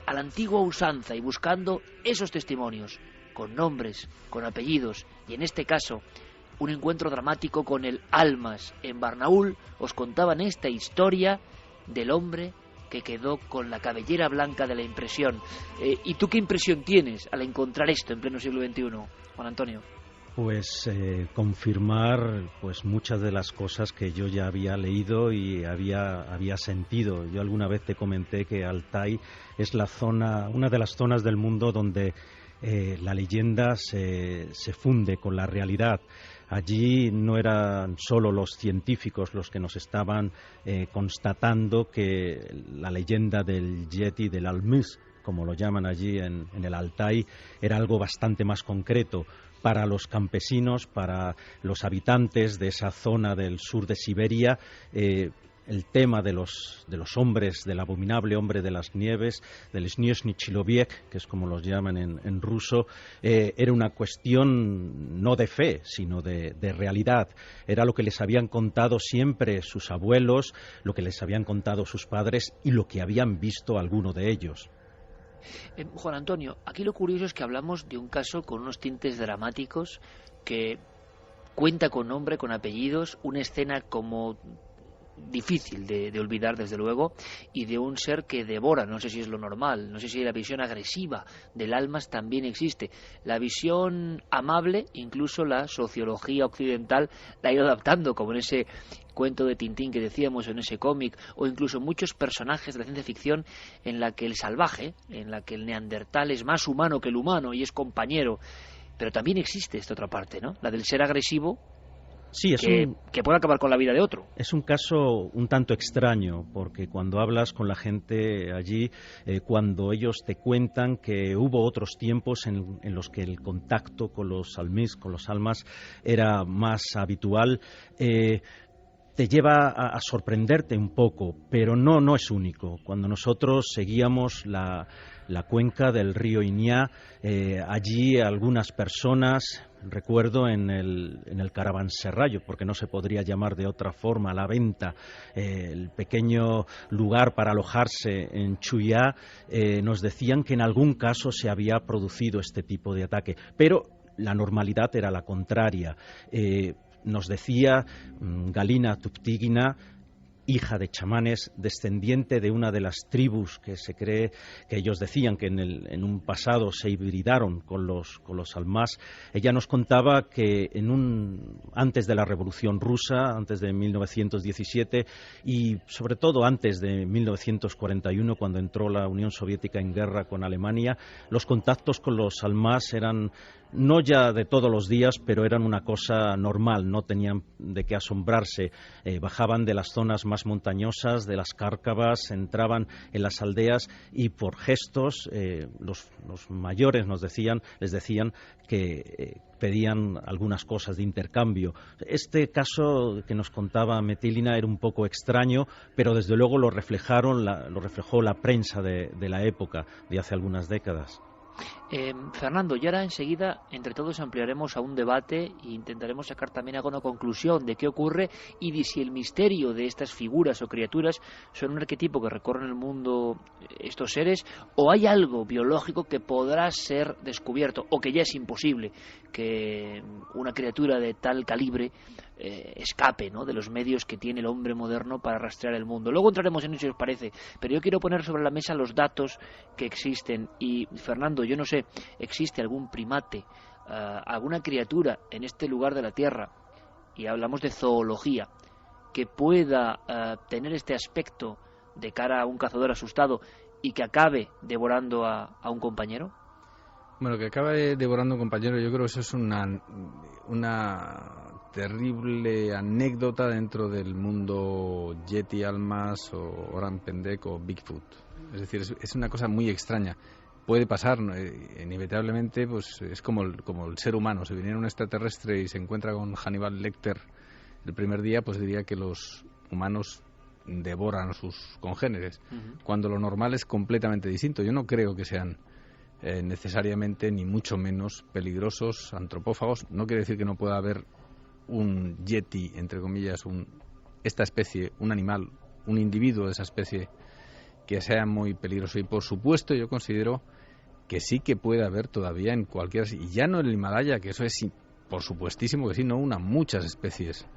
a la antigua usanza y buscando esos testimonios, con nombres, con apellidos, y en este caso un encuentro dramático con el Almas. En Barnaul os contaban esta historia del hombre que quedó con la cabellera blanca de la impresión. ¿Y tú qué impresión tienes al encontrar esto en pleno siglo XXI, Juan Antonio? Pues confirmar pues muchas de las cosas que yo ya había leído y había sentido. Yo alguna vez te comenté que Altai es una de las zonas del mundo donde la leyenda se funde con la realidad. Allí no eran solo los científicos los que nos estaban constatando que la leyenda del Yeti, del Almız, como lo llaman allí en el Altai, era algo bastante más concreto. Para los campesinos, para los habitantes de esa zona del sur de Siberia, el tema de los hombres, del abominable hombre de las nieves, del Snezhny Chiloviek, que es como los llaman en ruso, era una cuestión no de fe, sino de realidad. Era lo que les habían contado siempre sus abuelos, lo que les habían contado sus padres y lo que habían visto alguno de ellos. Juan Antonio, aquí lo curioso es que hablamos de un caso con unos tintes dramáticos que cuenta con nombre, con apellidos, una escena como difícil de olvidar desde luego, y de un ser que devora, no sé si es lo normal, no sé si la visión agresiva del Almas también existe. La visión amable, incluso la sociología occidental la ha ido adaptando, como en ese cuento de Tintín que decíamos, en ese cómic, o incluso muchos personajes de la ciencia ficción en la que el salvaje, en la que el neandertal es más humano que el humano y es compañero. Pero también existe esta otra parte, ¿no? La del ser agresivo, sí, que puede acabar con la vida de otro. Es un caso un tanto extraño, porque cuando hablas con la gente allí, cuando ellos te cuentan que hubo otros tiempos en los que el contacto con los almís, con los almas, era más habitual, te lleva a sorprenderte un poco, pero no es único. Cuando nosotros seguíamos la cuenca del río Iñá, allí algunas personas, recuerdo en el caravanserrayo, porque no se podría llamar de otra forma, la venta, el pequeño lugar para alojarse en Chuyá, nos decían que en algún caso se había producido este tipo de ataque, pero la normalidad era la contraria. Nos decía Galina Tuptigina, hija de chamanes, descendiente de una de las tribus que se cree que ellos decían que en un pasado se hibridaron con los almás. Ella nos contaba que antes de la Revolución Rusa, antes de 1917 y sobre todo antes de 1941, cuando entró la Unión Soviética en guerra con Alemania, los contactos con los almás eran no ya de todos los días, pero eran una cosa normal, no tenían de qué asombrarse. Bajaban de las zonas más montañosas, de las cárcavas, entraban en las aldeas y por gestos los mayores les decían que pedían algunas cosas de intercambio. Este caso que nos contaba Metilina era un poco extraño, pero desde luego lo reflejó la prensa de la época, de hace algunas décadas. Fernando, y ahora enseguida entre todos ampliaremos a un debate e intentaremos sacar también alguna conclusión de qué ocurre y de si el misterio de estas figuras o criaturas son un arquetipo que recorren el mundo estos seres, o hay algo biológico que podrá ser descubierto o que ya es imposible que una criatura de tal calibre escape, ¿no?, de los medios que tiene el hombre moderno para rastrear el mundo. Luego entraremos en eso, si os parece, pero yo quiero poner sobre la mesa los datos que existen. Y Fernando, yo no sé, ¿existe algún primate, alguna criatura en este lugar de la Tierra, y hablamos de zoología, que pueda tener este aspecto de cara a un cazador asustado y que acabe devorando a un compañero? Bueno, que acabe devorando a un compañero, yo creo que eso es una terrible anécdota dentro del mundo Yeti, Almas o Oran Pendek o Bigfoot. Es decir, es una cosa muy extraña. puede pasar, inevitablemente, pues es como el ser humano. Si viniera un extraterrestre y se encuentra con Hannibal Lecter el primer día, pues diría que los humanos devoran a sus congéneres, cuando lo normal es completamente distinto. Yo no creo que sean necesariamente, ni mucho menos, peligrosos, antropófagos. No quiere decir que no pueda haber un yeti, entre comillas, esta especie, un animal, un individuo de esa especie que sea muy peligroso. Y por supuesto yo considero que sí que puede haber todavía en cualquier... Y ya no en el Himalaya, que eso es por supuestísimo que sí, no muchas especies.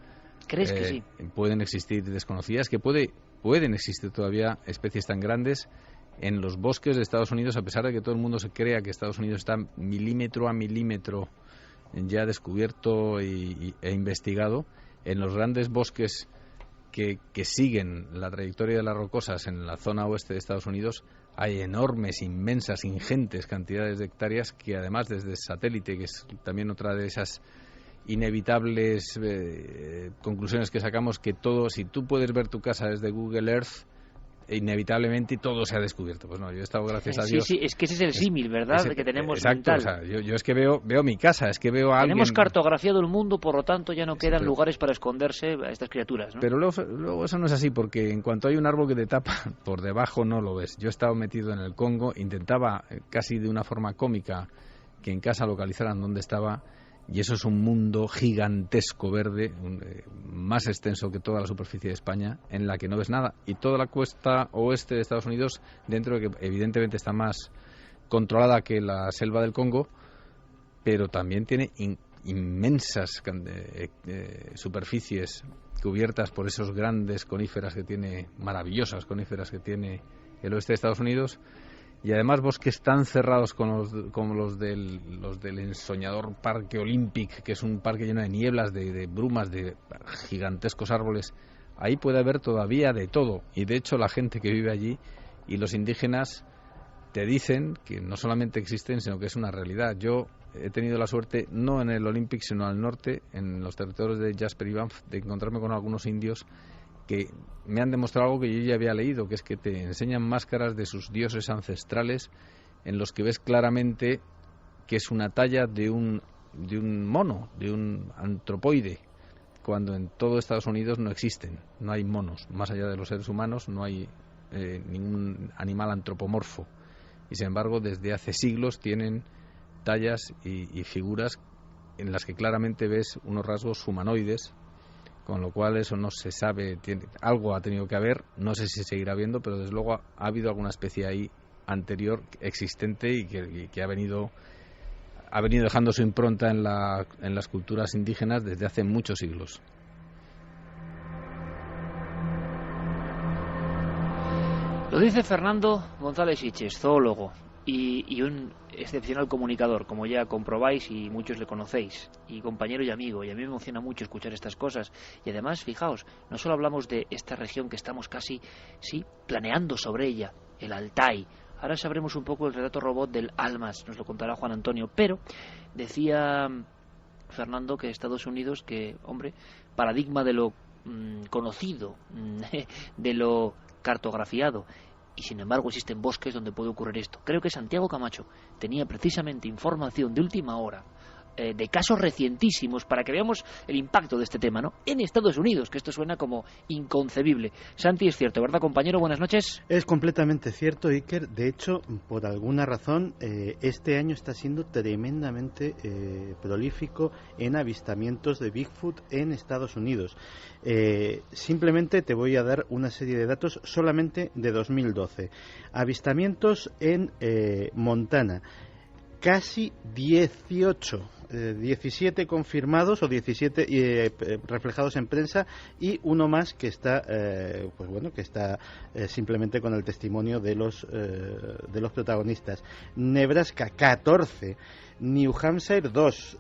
¿Crees que sí? Pueden existir desconocidas, que pueden existir todavía especies tan grandes en los bosques de Estados Unidos, a pesar de que todo el mundo se crea que Estados Unidos está milímetro a milímetro ya descubierto e investigado. En los grandes bosques que siguen la trayectoria de las rocosas en la zona oeste de Estados Unidos, hay enormes, inmensas, ingentes cantidades de hectáreas que, además, desde satélite, que es también otra de esas inevitables conclusiones que sacamos, que todo, si tú puedes ver tu casa desde Google Earth, inevitablemente todo se ha descubierto. Pues no, yo he estado, gracias a Dios... Sí, es que ese es el símil, ¿verdad?, que tenemos exacto, mental. O sea, yo es que veo mi casa, es que veo a alguien... Tenemos cartografiado el mundo, por lo tanto ya no quedan lugares para esconderse a estas criaturas, ¿no? Pero luego eso no es así, porque en cuanto hay un árbol que te tapa, por debajo no lo ves. Yo he estado metido en el Congo, intentaba casi de una forma cómica que en casa localizaran dónde estaba, y eso es un mundo gigantesco verde, más extenso que toda la superficie de España, en la que no ves nada. Y toda la costa oeste de Estados Unidos, dentro de que evidentemente está más controlada que la selva del Congo, pero también tiene inmensas superficies cubiertas por esos grandes coníferas que tiene, maravillosas coníferas que tiene el oeste de Estados Unidos. Y además bosques tan cerrados como los del ensoñador Parque Olympic, que es un parque lleno de nieblas, de brumas, de gigantescos árboles. Ahí puede haber todavía de todo. Y de hecho la gente que vive allí y los indígenas te dicen que no solamente existen, sino que es una realidad. Yo he tenido la suerte, no en el Olympic, sino al norte, en los territorios de Jasper y Banff, de encontrarme con algunos indios que me han demostrado algo que yo ya había leído, que es que te enseñan máscaras de sus dioses ancestrales en los que ves claramente que es una talla de un mono, de un antropoide, cuando en todo Estados Unidos no existen, no hay monos, más allá de los seres humanos no hay ningún animal antropomorfo, y sin embargo desde hace siglos tienen tallas y figuras en las que claramente ves unos rasgos humanoides, con lo cual eso no se sabe, algo ha tenido que haber, no sé si seguirá habiendo, pero desde luego ha habido alguna especie ahí anterior existente y que ha venido dejando su impronta en las culturas indígenas desde hace muchos siglos. Lo dice Fernando González Siches, zoólogo y un excepcional comunicador, como ya comprobáis y muchos le conocéis, y compañero y amigo, y a mí me emociona mucho escuchar estas cosas. Y además, fijaos, no solo hablamos de esta región que estamos casi, planeando sobre ella, el Altai. Ahora sabremos un poco el relato robot del Almas, nos lo contará Juan Antonio, pero decía Fernando que Estados Unidos, que, hombre, paradigma de lo conocido, de lo cartografiado, y sin embargo existen bosques donde puede ocurrir esto. Creo que Santiago Camacho tenía precisamente información de última hora, de casos recientísimos, para que veamos el impacto de este tema, ¿no?, en Estados Unidos, que esto suena como inconcebible. Santi, es cierto, ¿verdad, compañero? Buenas noches. Es completamente cierto, Iker. De hecho, por alguna razón, este año está siendo tremendamente prolífico en avistamientos de Bigfoot en Estados Unidos. Simplemente te voy a dar una serie de datos solamente de 2012. Avistamientos en Montana. Casi 17 confirmados o 17 reflejados en prensa, y uno más que está simplemente con el testimonio de los protagonistas. Nebraska 14, New Hampshire 2.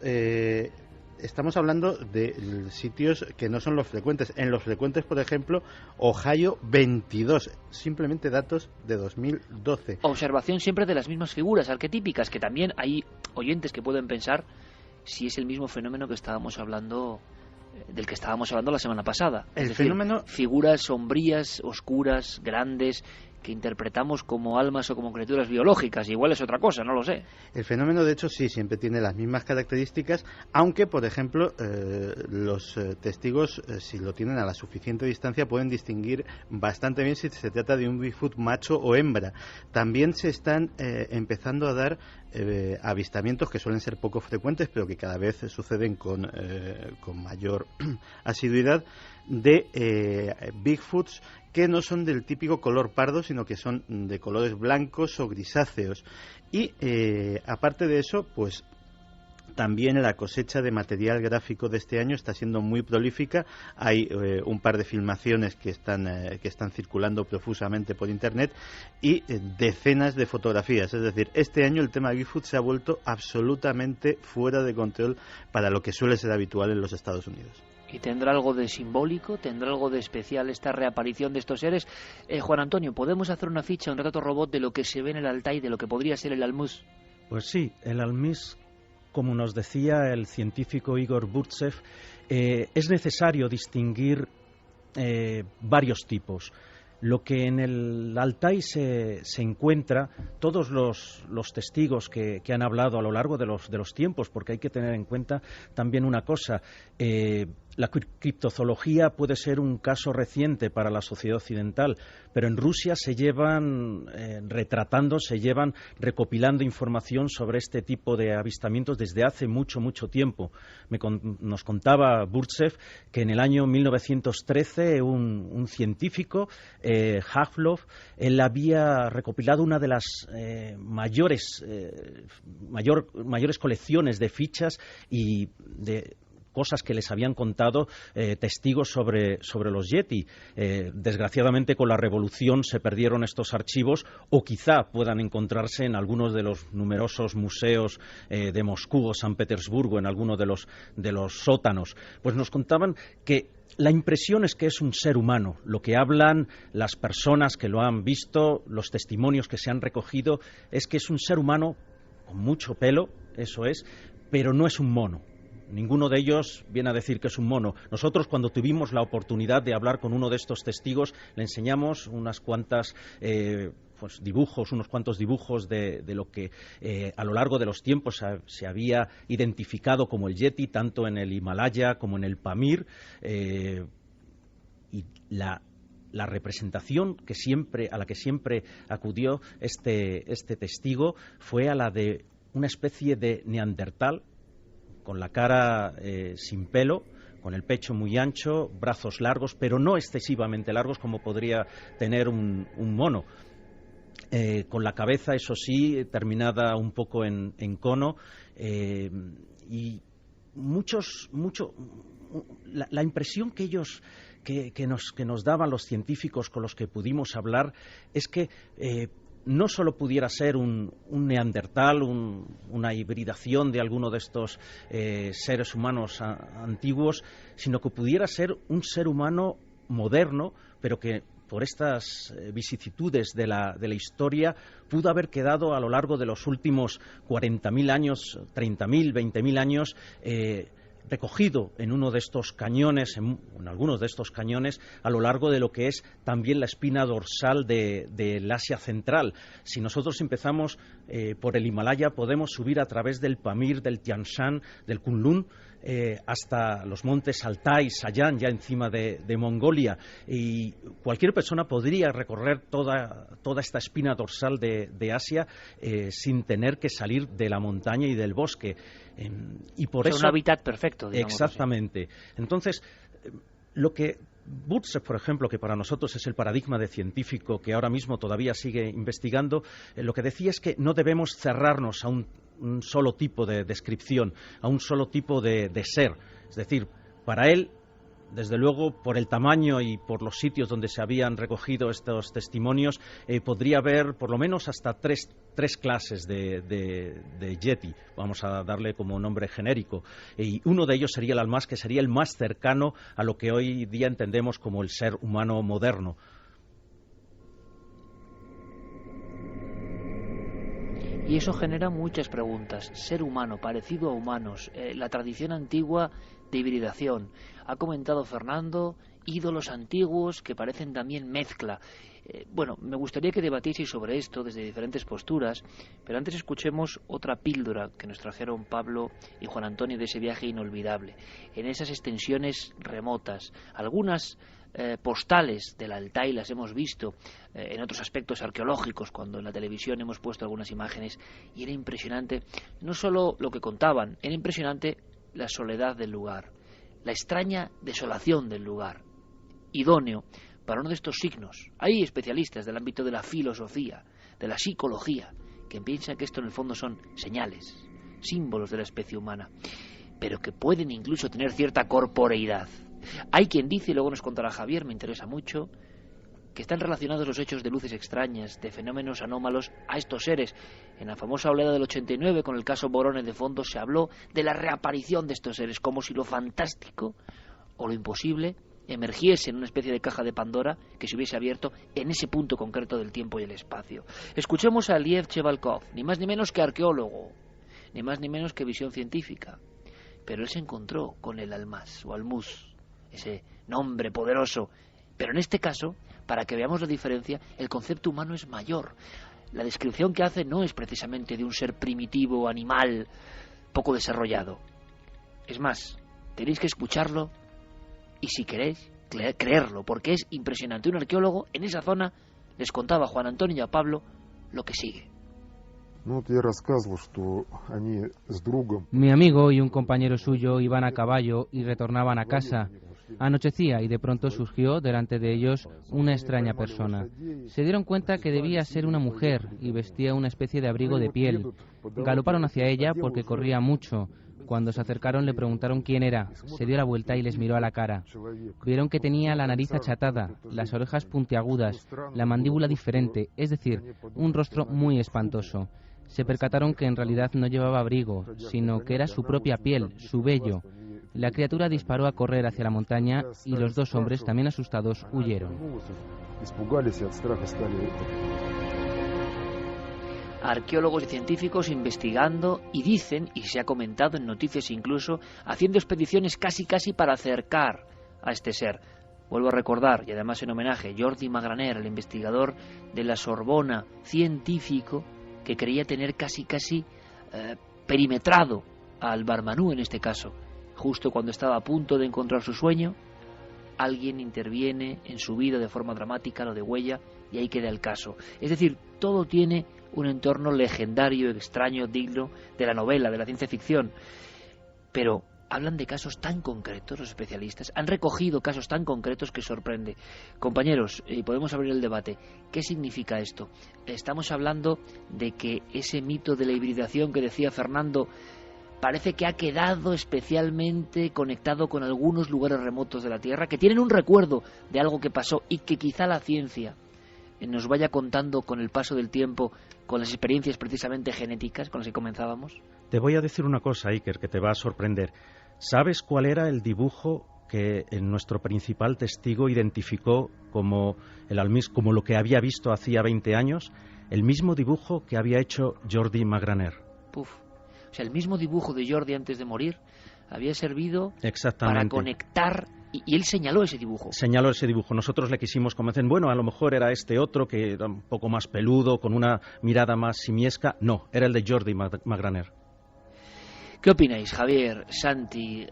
Estamos hablando de sitios que no son los frecuentes. En los frecuentes, por ejemplo, Ohio 22. Simplemente datos de 2012. Observación siempre de las mismas figuras arquetípicas, que también hay oyentes que pueden pensar si es el mismo fenómeno que estábamos hablando, del que estábamos hablando la semana pasada. El fenómeno... figuras sombrías, oscuras, grandes, que interpretamos como almas o como criaturas biológicas. Igual es otra cosa, no lo sé. El fenómeno, de hecho, sí, siempre tiene las mismas características, aunque, por ejemplo, los testigos, si lo tienen a la suficiente distancia, pueden distinguir bastante bien si se trata de un Bigfoot macho o hembra. También se están empezando a dar avistamientos que suelen ser poco frecuentes, pero que cada vez suceden con mayor asiduidad, de Bigfoots que no son del típico color pardo, sino que son de colores blancos o grisáceos. Y aparte de eso, pues también la cosecha de material gráfico de este año está siendo muy prolífica. Hay un par de filmaciones que están circulando profusamente por internet y decenas de fotografías. Es decir, este año el tema de Bigfoot se ha vuelto absolutamente fuera de control para lo que suele ser habitual en los Estados Unidos. ¿Y tendrá algo de simbólico? ¿Tendrá algo de especial esta reaparición de estos seres? Juan Antonio, ¿podemos hacer una ficha, un retrato robot de lo que se ve en el Altai, de lo que podría ser el Almuz? Pues sí, el Almuz, como nos decía el científico Igor Burtsev, es necesario distinguir varios tipos. Lo que en el Altai se encuentra, todos los testigos que han hablado a lo largo de los tiempos, porque hay que tener en cuenta también una cosa, la criptozoología puede ser un caso reciente para la sociedad occidental, pero en Rusia se llevan recopilando información sobre este tipo de avistamientos desde hace mucho tiempo. Nos contaba Burtsev que en el año 1913 un científico, Havlov, él había recopilado una de las mayores colecciones de fichas y de cosas que les habían contado testigos sobre los Yeti. Desgraciadamente, con la revolución se perdieron estos archivos, o quizá puedan encontrarse en algunos de los numerosos museos de Moscú o San Petersburgo, en algunos de los sótanos. Pues nos contaban que la impresión es que es un ser humano. Lo que hablan las personas que lo han visto, los testimonios que se han recogido, es que es un ser humano con mucho pelo, eso es, pero no es un mono. Ninguno de ellos viene a decir que es un mono. Nosotros, cuando tuvimos la oportunidad de hablar con uno de estos testigos, le enseñamos unos cuantos dibujos de lo que a lo largo de los tiempos se había identificado como el Yeti, tanto en el Himalaya como en el Pamir, y la representación a la que siempre acudió este testigo fue a la de una especie de neandertal, con la cara sin pelo, con el pecho muy ancho, brazos largos, pero no excesivamente largos como podría tener un mono. Con la cabeza, eso sí, terminada un poco en cono, y la impresión que nos daban los científicos con los que pudimos hablar es que no solo pudiera ser un neandertal, una hibridación de alguno de estos seres humanos antiguos, sino que pudiera ser un ser humano moderno, pero que por estas vicisitudes de la historia pudo haber quedado a lo largo de los últimos 40.000 años, 30.000, 20.000 años, recogido en uno de estos cañones, en algunos de estos cañones, a lo largo de lo que es también la espina dorsal del Asia Central. Si nosotros empezamos por el Himalaya, podemos subir a través del Pamir, del Tian Shan, del Kunlun, hasta los montes Altai, Sayan, ya encima de Mongolia, y cualquier persona podría recorrer toda esta espina dorsal de Asia sin tener que salir de la montaña y del bosque, y por eso un hábitat perfecto, digamos. Exactamente. Así. Entonces, lo que Burtsev, por ejemplo, que para nosotros es el paradigma de científico que ahora mismo todavía sigue investigando, lo que decía es que no debemos cerrarnos a un solo tipo de descripción, a un solo tipo de ser. Es decir, para él, desde luego, por el tamaño y por los sitios donde se habían recogido estos testimonios, podría haber por lo menos hasta tres clases de Yeti, vamos a darle como nombre genérico, y uno de ellos sería el Almaz, que sería el más cercano a lo que hoy día entendemos como el ser humano moderno. Y eso genera muchas preguntas. Ser humano, parecido a humanos, la tradición antigua de hibridación. Ha comentado Fernando ídolos antiguos que parecen también mezcla. Bueno, me gustaría que debatieseis sobre esto desde diferentes posturas, pero antes escuchemos otra píldora que nos trajeron Pablo y Juan Antonio de ese viaje inolvidable, en esas extensiones remotas. Algunas postales del Altai las hemos visto en otros aspectos arqueológicos, cuando en la televisión hemos puesto algunas imágenes, y era impresionante no solo lo que contaban, era impresionante la soledad del lugar, la extraña desolación del lugar, idóneo para uno de estos signos. Hay especialistas del ámbito de la filosofía, de la psicología, que piensan que esto en el fondo son señales, símbolos de la especie humana, pero que pueden incluso tener cierta corporeidad. Hay quien dice, y luego nos contará Javier, me interesa mucho, que están relacionados los hechos de luces extrañas, de fenómenos anómalos a estos seres. En la famosa oleada del 89, con el caso Borone de fondo, se habló de la reaparición de estos seres, como si lo fantástico o lo imposible emergiese en una especie de caja de Pandora que se hubiese abierto en ese punto concreto del tiempo y el espacio. Escuchemos a Liev Chevalkov, ni más ni menos que arqueólogo, ni más ni menos que visión científica, pero él se encontró con el Almaz o Almuz, ese nombre poderoso, pero en este caso, para que veamos la diferencia, el concepto humano es mayor. La descripción que hace no es precisamente de un ser primitivo, animal, poco desarrollado. Es más, tenéis que escucharlo y, si queréis, creerlo, porque es impresionante. Un arqueólogo en esa zona les contaba a Juan Antonio y a Pablo lo que sigue. Mi amigo y un compañero suyo iban a caballo y retornaban a casa. Anochecía y de pronto surgió delante de ellos una extraña persona. Se dieron cuenta que debía ser una mujer y vestía una especie de abrigo de piel. Galoparon hacia ella porque corría mucho. Cuando se acercaron le preguntaron quién era. Se dio la vuelta y les miró a la cara. Vieron que tenía la nariz achatada, las orejas puntiagudas, la mandíbula diferente, es decir, un rostro muy espantoso. Se percataron que en realidad no llevaba abrigo, sino que era su propia piel, su vello. La criatura disparó a correr hacia la montaña y los dos hombres, también asustados, huyeron. Arqueólogos y científicos investigando, y dicen, y se ha comentado en noticias incluso, haciendo expediciones casi para acercar a este ser. Vuelvo a recordar, y además en homenaje, Jordi Magraner, el investigador de la Sorbona, científico, que creía tener casi perimetrado al Barmanú en este caso. Justo cuando estaba a punto de encontrar su sueño, alguien interviene en su vida de forma dramática, lo de Huella, y ahí queda el caso. Es decir, todo tiene un entorno legendario, extraño, digno de la novela, de la ciencia ficción. Pero hablan de casos tan concretos los especialistas, han recogido casos tan concretos que sorprende. Compañeros, podemos abrir el debate. ¿Qué significa esto? Estamos hablando de que ese mito de la hibridación que decía Fernando parece que ha quedado especialmente conectado con algunos lugares remotos de la Tierra, que tienen un recuerdo de algo que pasó y que quizá la ciencia nos vaya contando con el paso del tiempo, con las experiencias precisamente genéticas con las que comenzábamos. Te voy a decir una cosa, Iker, que te va a sorprender. ¿Sabes cuál era el dibujo que nuestro principal testigo identificó como el Almís, como lo que había visto hacía 20 años? El mismo dibujo que había hecho Jordi Magraner. Puf. O sea, el mismo dibujo de Jordi antes de morir había servido exactamente para conectar, y él señaló ese dibujo. Señaló ese dibujo. Nosotros le quisimos convencer, bueno, a lo mejor era este otro, que era un poco más peludo, con una mirada más simiesca. No, era el de Jordi Magraner. ¿Qué opináis, Javier, Santi,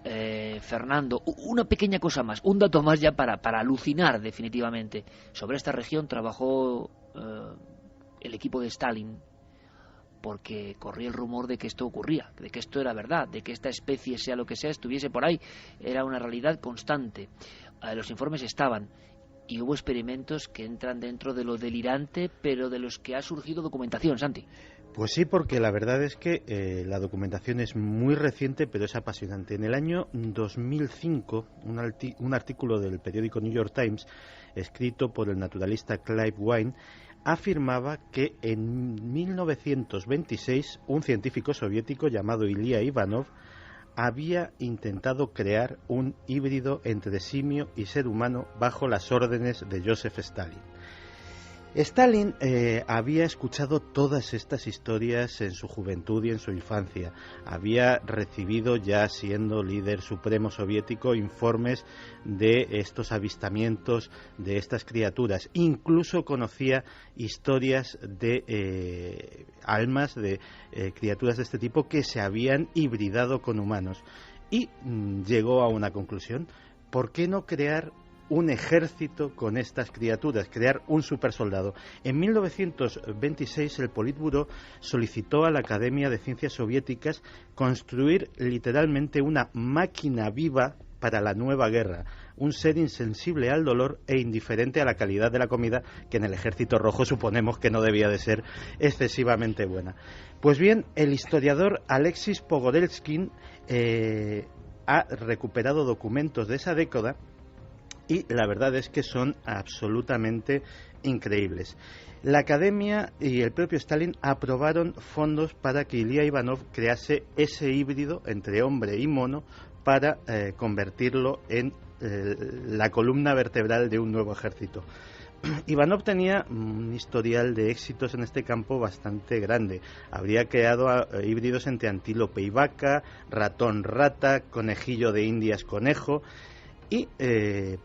Fernando? Una pequeña cosa más, un dato más ya para alucinar definitivamente. Sobre esta región trabajó el equipo de Stalin, porque corría el rumor de que esto ocurría, de que esto era verdad, de que esta especie, sea lo que sea, estuviese por ahí. Era una realidad constante. Los informes estaban, y hubo experimentos que entran dentro de lo delirante, pero de los que ha surgido documentación. Santi. Pues sí, porque la verdad es que la documentación es muy reciente, pero es apasionante. En el año 2005, un artículo del periódico New York Times, escrito por el naturalista Clive Wynne, afirmaba que en 1926 un científico soviético llamado Ilya Ivanov había intentado crear un híbrido entre simio y ser humano bajo las órdenes de Joseph Stalin. Stalin había escuchado todas estas historias en su juventud y en su infancia. Había recibido, ya siendo líder supremo soviético, informes de estos avistamientos de estas criaturas. Incluso conocía historias de almas, de criaturas de este tipo que se habían hibridado con humanos. Y llegó a una conclusión: ¿por qué no crear un ejército con estas criaturas, crear un supersoldado? En 1926 el Politburó solicitó a la Academia de Ciencias Soviéticas construir literalmente una máquina viva para la nueva guerra, un ser insensible al dolor e indiferente a la calidad de la comida, que en el Ejército Rojo suponemos que no debía de ser excesivamente buena. Pues bien, el historiador Alexis Pogorelkin ha recuperado documentos de esa década y la verdad es que son absolutamente increíbles. La Academia y el propio Stalin aprobaron fondos para que Ilya Ivanov crease ese híbrido entre hombre y mono para convertirlo en la columna vertebral de un nuevo ejército. Ivanov tenía un historial de éxitos en este campo bastante grande. Habría creado híbridos entre antílope y vaca, ratón rata, conejillo de Indias conejo. Y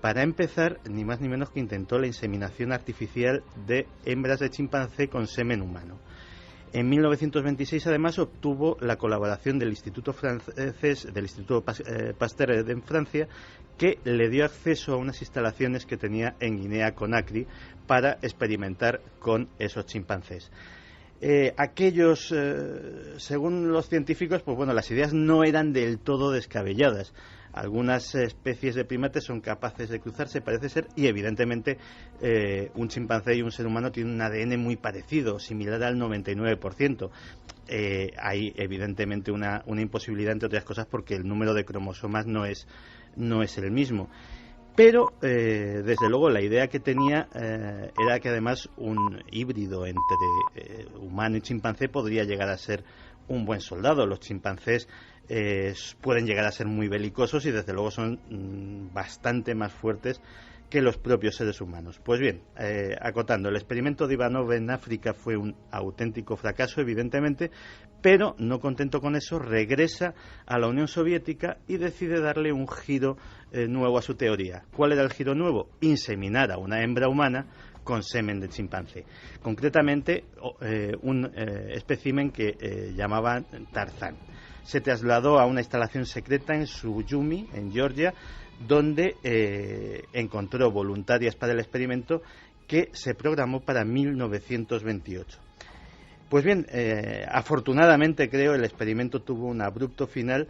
para empezar, ni más ni menos que intentó la inseminación artificial de hembras de chimpancé con semen humano. En 1926, además, obtuvo la colaboración del Instituto francés, del Instituto Pasteur en Francia, que le dio acceso a unas instalaciones que tenía en Guinea-Conakry para experimentar con esos chimpancés. Aquellos, según los científicos, pues bueno, las ideas no eran del todo descabelladas. Algunas especies de primates son capaces de cruzarse, parece ser, y evidentemente un chimpancé y un ser humano tienen un ADN muy parecido, similar al 99%. Hay evidentemente una imposibilidad, entre otras cosas, porque el número de cromosomas no es el mismo. Pero, desde luego, la idea que tenía era que además un híbrido entre humano y chimpancé podría llegar a ser un buen soldado. Los chimpancés pueden llegar a ser muy belicosos y desde luego son bastante más fuertes que los propios seres humanos. Pues bien, acotando, el experimento de Ivanov en África fue un auténtico fracaso, evidentemente, pero no contento con eso, regresa a la Unión Soviética y decide darle un giro nuevo a su teoría. ¿Cuál era el giro nuevo? Inseminar a una hembra humana con semen de chimpancé. Concretamente, un espécimen que llamaban Tarzán. Se trasladó a una instalación secreta en Suyumi, en Georgia, donde encontró voluntarias para el experimento que se programó para 1928. Pues bien, afortunadamente creo el experimento tuvo un abrupto final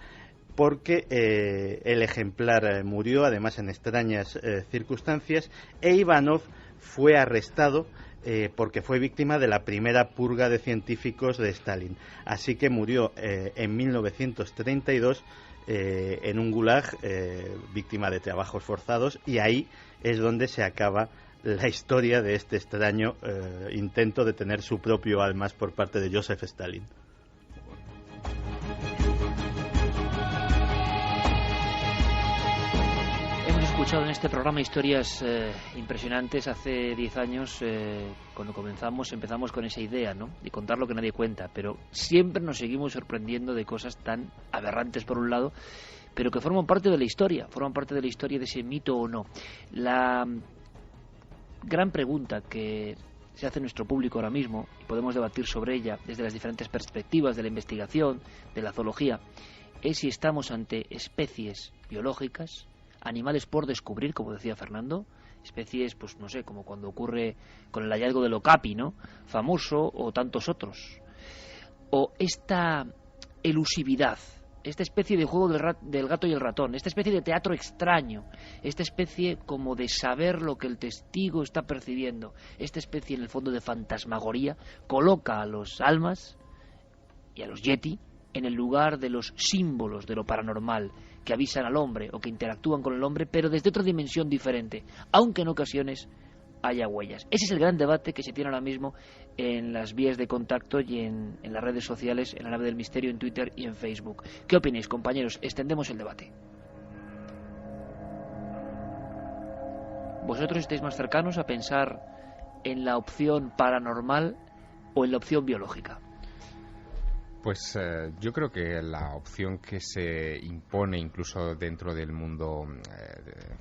porque el ejemplar murió, además en extrañas circunstancias, e Ivanov fue arrestado porque fue víctima de la primera purga de científicos de Stalin. Así que murió en 1932 en un gulag, víctima de trabajos forzados, y ahí es donde se acaba la historia de este extraño intento de tener su propio almas por parte de Joseph Stalin. Hemos escuchado en este programa historias impresionantes. Hace 10 años, cuando empezamos con esa idea, ¿no?, de contar lo que nadie cuenta, pero siempre nos seguimos sorprendiendo de cosas tan aberrantes por un lado, pero que forman parte de la historia, de ese mito o no. La gran pregunta que se hace nuestro público ahora mismo, y podemos debatir sobre ella desde las diferentes perspectivas de la investigación, de la zoología, es si estamos ante especies biológicas, animales por descubrir, como decía Fernando, especies, pues no sé, como cuando ocurre con el hallazgo del okapi, ¿no?, famoso, o tantos otros, o esta elusividad, esta especie de juego del gato y el ratón, esta especie de teatro extraño, esta especie como de saber lo que el testigo está percibiendo, esta especie en el fondo de fantasmagoría, coloca a los almas y a los yeti en el lugar de los símbolos de lo paranormal, que avisan al hombre o que interactúan con el hombre, pero desde otra dimensión diferente, aunque en ocasiones haya huellas. Ese es el gran debate que se tiene ahora mismo en las vías de contacto y en las redes sociales, en la nave del misterio, en Twitter y en Facebook. ¿Qué opináis, compañeros? Extendemos el debate. ¿Vosotros estáis más cercanos a pensar en la opción paranormal o en la opción biológica? Pues yo creo que la opción que se impone incluso dentro del mundo,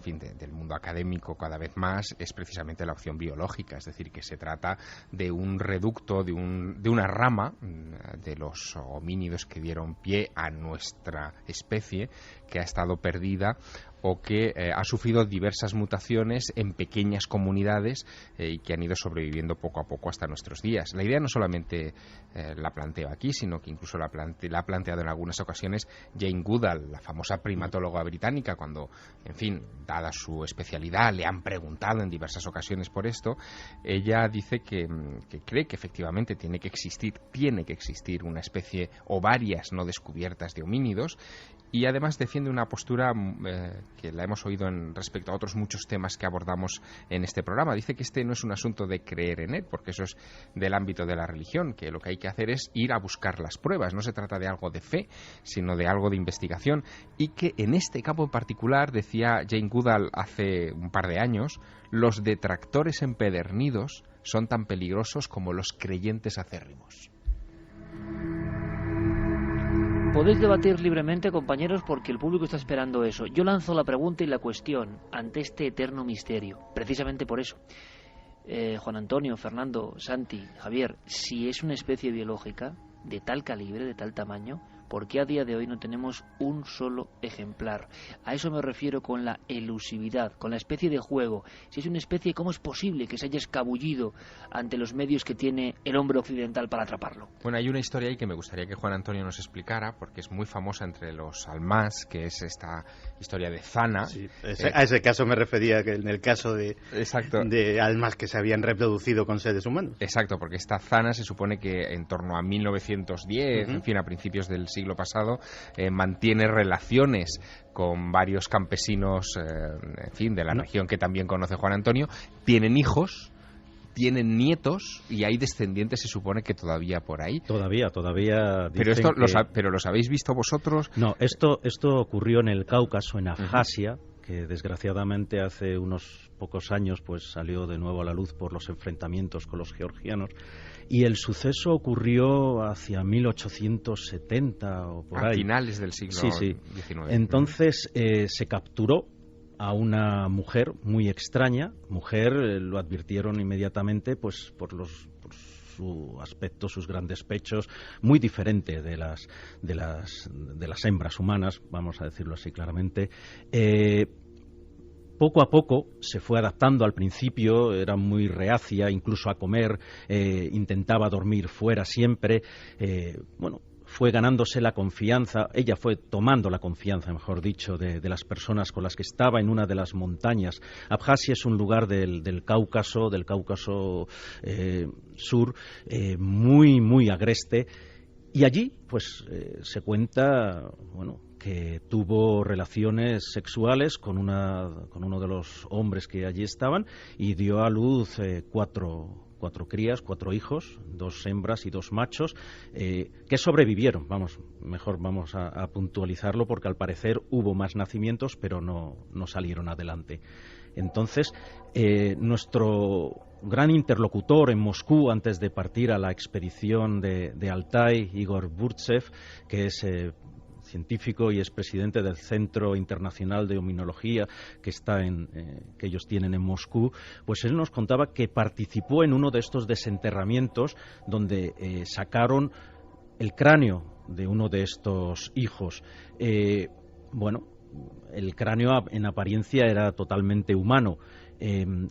del mundo académico cada vez más, es precisamente la opción biológica, es decir, que se trata de un reducto, de una rama de los homínidos que dieron pie a nuestra especie, que ha estado perdida o que ha sufrido diversas mutaciones en pequeñas comunidades y que han ido sobreviviendo poco a poco hasta nuestros días. La idea no solamente la planteo aquí, sino que incluso la ha planteado en algunas ocasiones Jane Goodall, la famosa primatóloga británica, cuando, en fin, dada su especialidad, le han preguntado en diversas ocasiones por esto. Ella dice que cree que efectivamente tiene que existir una especie o varias no descubiertas de homínidos, y además defiende una postura que la hemos oído respecto a otros muchos temas que abordamos en este programa. Dice que este no es un asunto de creer en él, porque eso es del ámbito de la religión, que lo que hay que hacer es ir a buscar las pruebas. No se trata de algo de fe, sino de algo de investigación, y que en este campo en particular, decía Jane Goodall hace un par de años, los detractores empedernidos son tan peligrosos como los creyentes acérrimos. Podéis debatir libremente, compañeros, porque el público está esperando eso. Yo lanzo la pregunta y la cuestión ante este eterno misterio, precisamente por eso. Juan Antonio, Fernando, Santi, Javier, si es una especie biológica de tal calibre, de tal tamaño, ¿por qué a día de hoy no tenemos un solo ejemplar? A eso me refiero con la elusividad, con la especie de juego. Si es una especie, ¿cómo es posible que se haya escabullido ante los medios que tiene el hombre occidental para atraparlo? Bueno, hay una historia ahí que me gustaría que Juan Antonio nos explicara, porque es muy famosa entre los almás, que es esta historia de Zana. Sí, a ese caso me refería, que en el caso de almas que se habían reproducido con seres humanos. Exacto, porque esta Zana se supone que en torno a 1910, en fin, a principios del siglo pasado, mantiene relaciones con varios campesinos, en fin, de la región que también conoce Juan Antonio. Tienen hijos, tienen nietos, y hay descendientes, se supone que todavía por ahí. Todavía. Pero esto pero los habéis visto vosotros. No, esto ocurrió en el Cáucaso, en Abjasia, que desgraciadamente hace unos pocos años pues salió de nuevo a la luz por los enfrentamientos con los georgianos. Y el suceso ocurrió hacia 1870 o por ahí. A finales del siglo XIX. Entonces se capturó a una mujer muy extraña. Lo advirtieron inmediatamente pues por su aspecto, sus grandes pechos, muy diferente de las hembras humanas, vamos a decirlo así claramente. Poco a poco se fue adaptando. Al principio era muy reacia, incluso a comer, intentaba dormir fuera siempre. Fue ganándose la confianza, ella fue tomando la confianza, mejor dicho, de las personas con las que estaba en una de las montañas. Abjasia es un lugar del Cáucaso sur, muy, muy agreste. Y allí, pues, se cuenta, que tuvo relaciones sexuales con uno de los hombres que allí estaban y dio a luz cuatro crías, 4 hijos, 2 hembras y 2 machos, que sobrevivieron. Vamos a puntualizarlo, porque al parecer hubo más nacimientos, pero no salieron adelante. Entonces, nuestro gran interlocutor en Moscú, antes de partir a la expedición de Altai, Igor Burtsev, que es científico y es presidente del Centro Internacional de Ominología que ellos tienen en Moscú, pues él nos contaba que participó en uno de estos desenterramientos donde sacaron el cráneo de uno de estos hijos. El cráneo en apariencia era totalmente humano.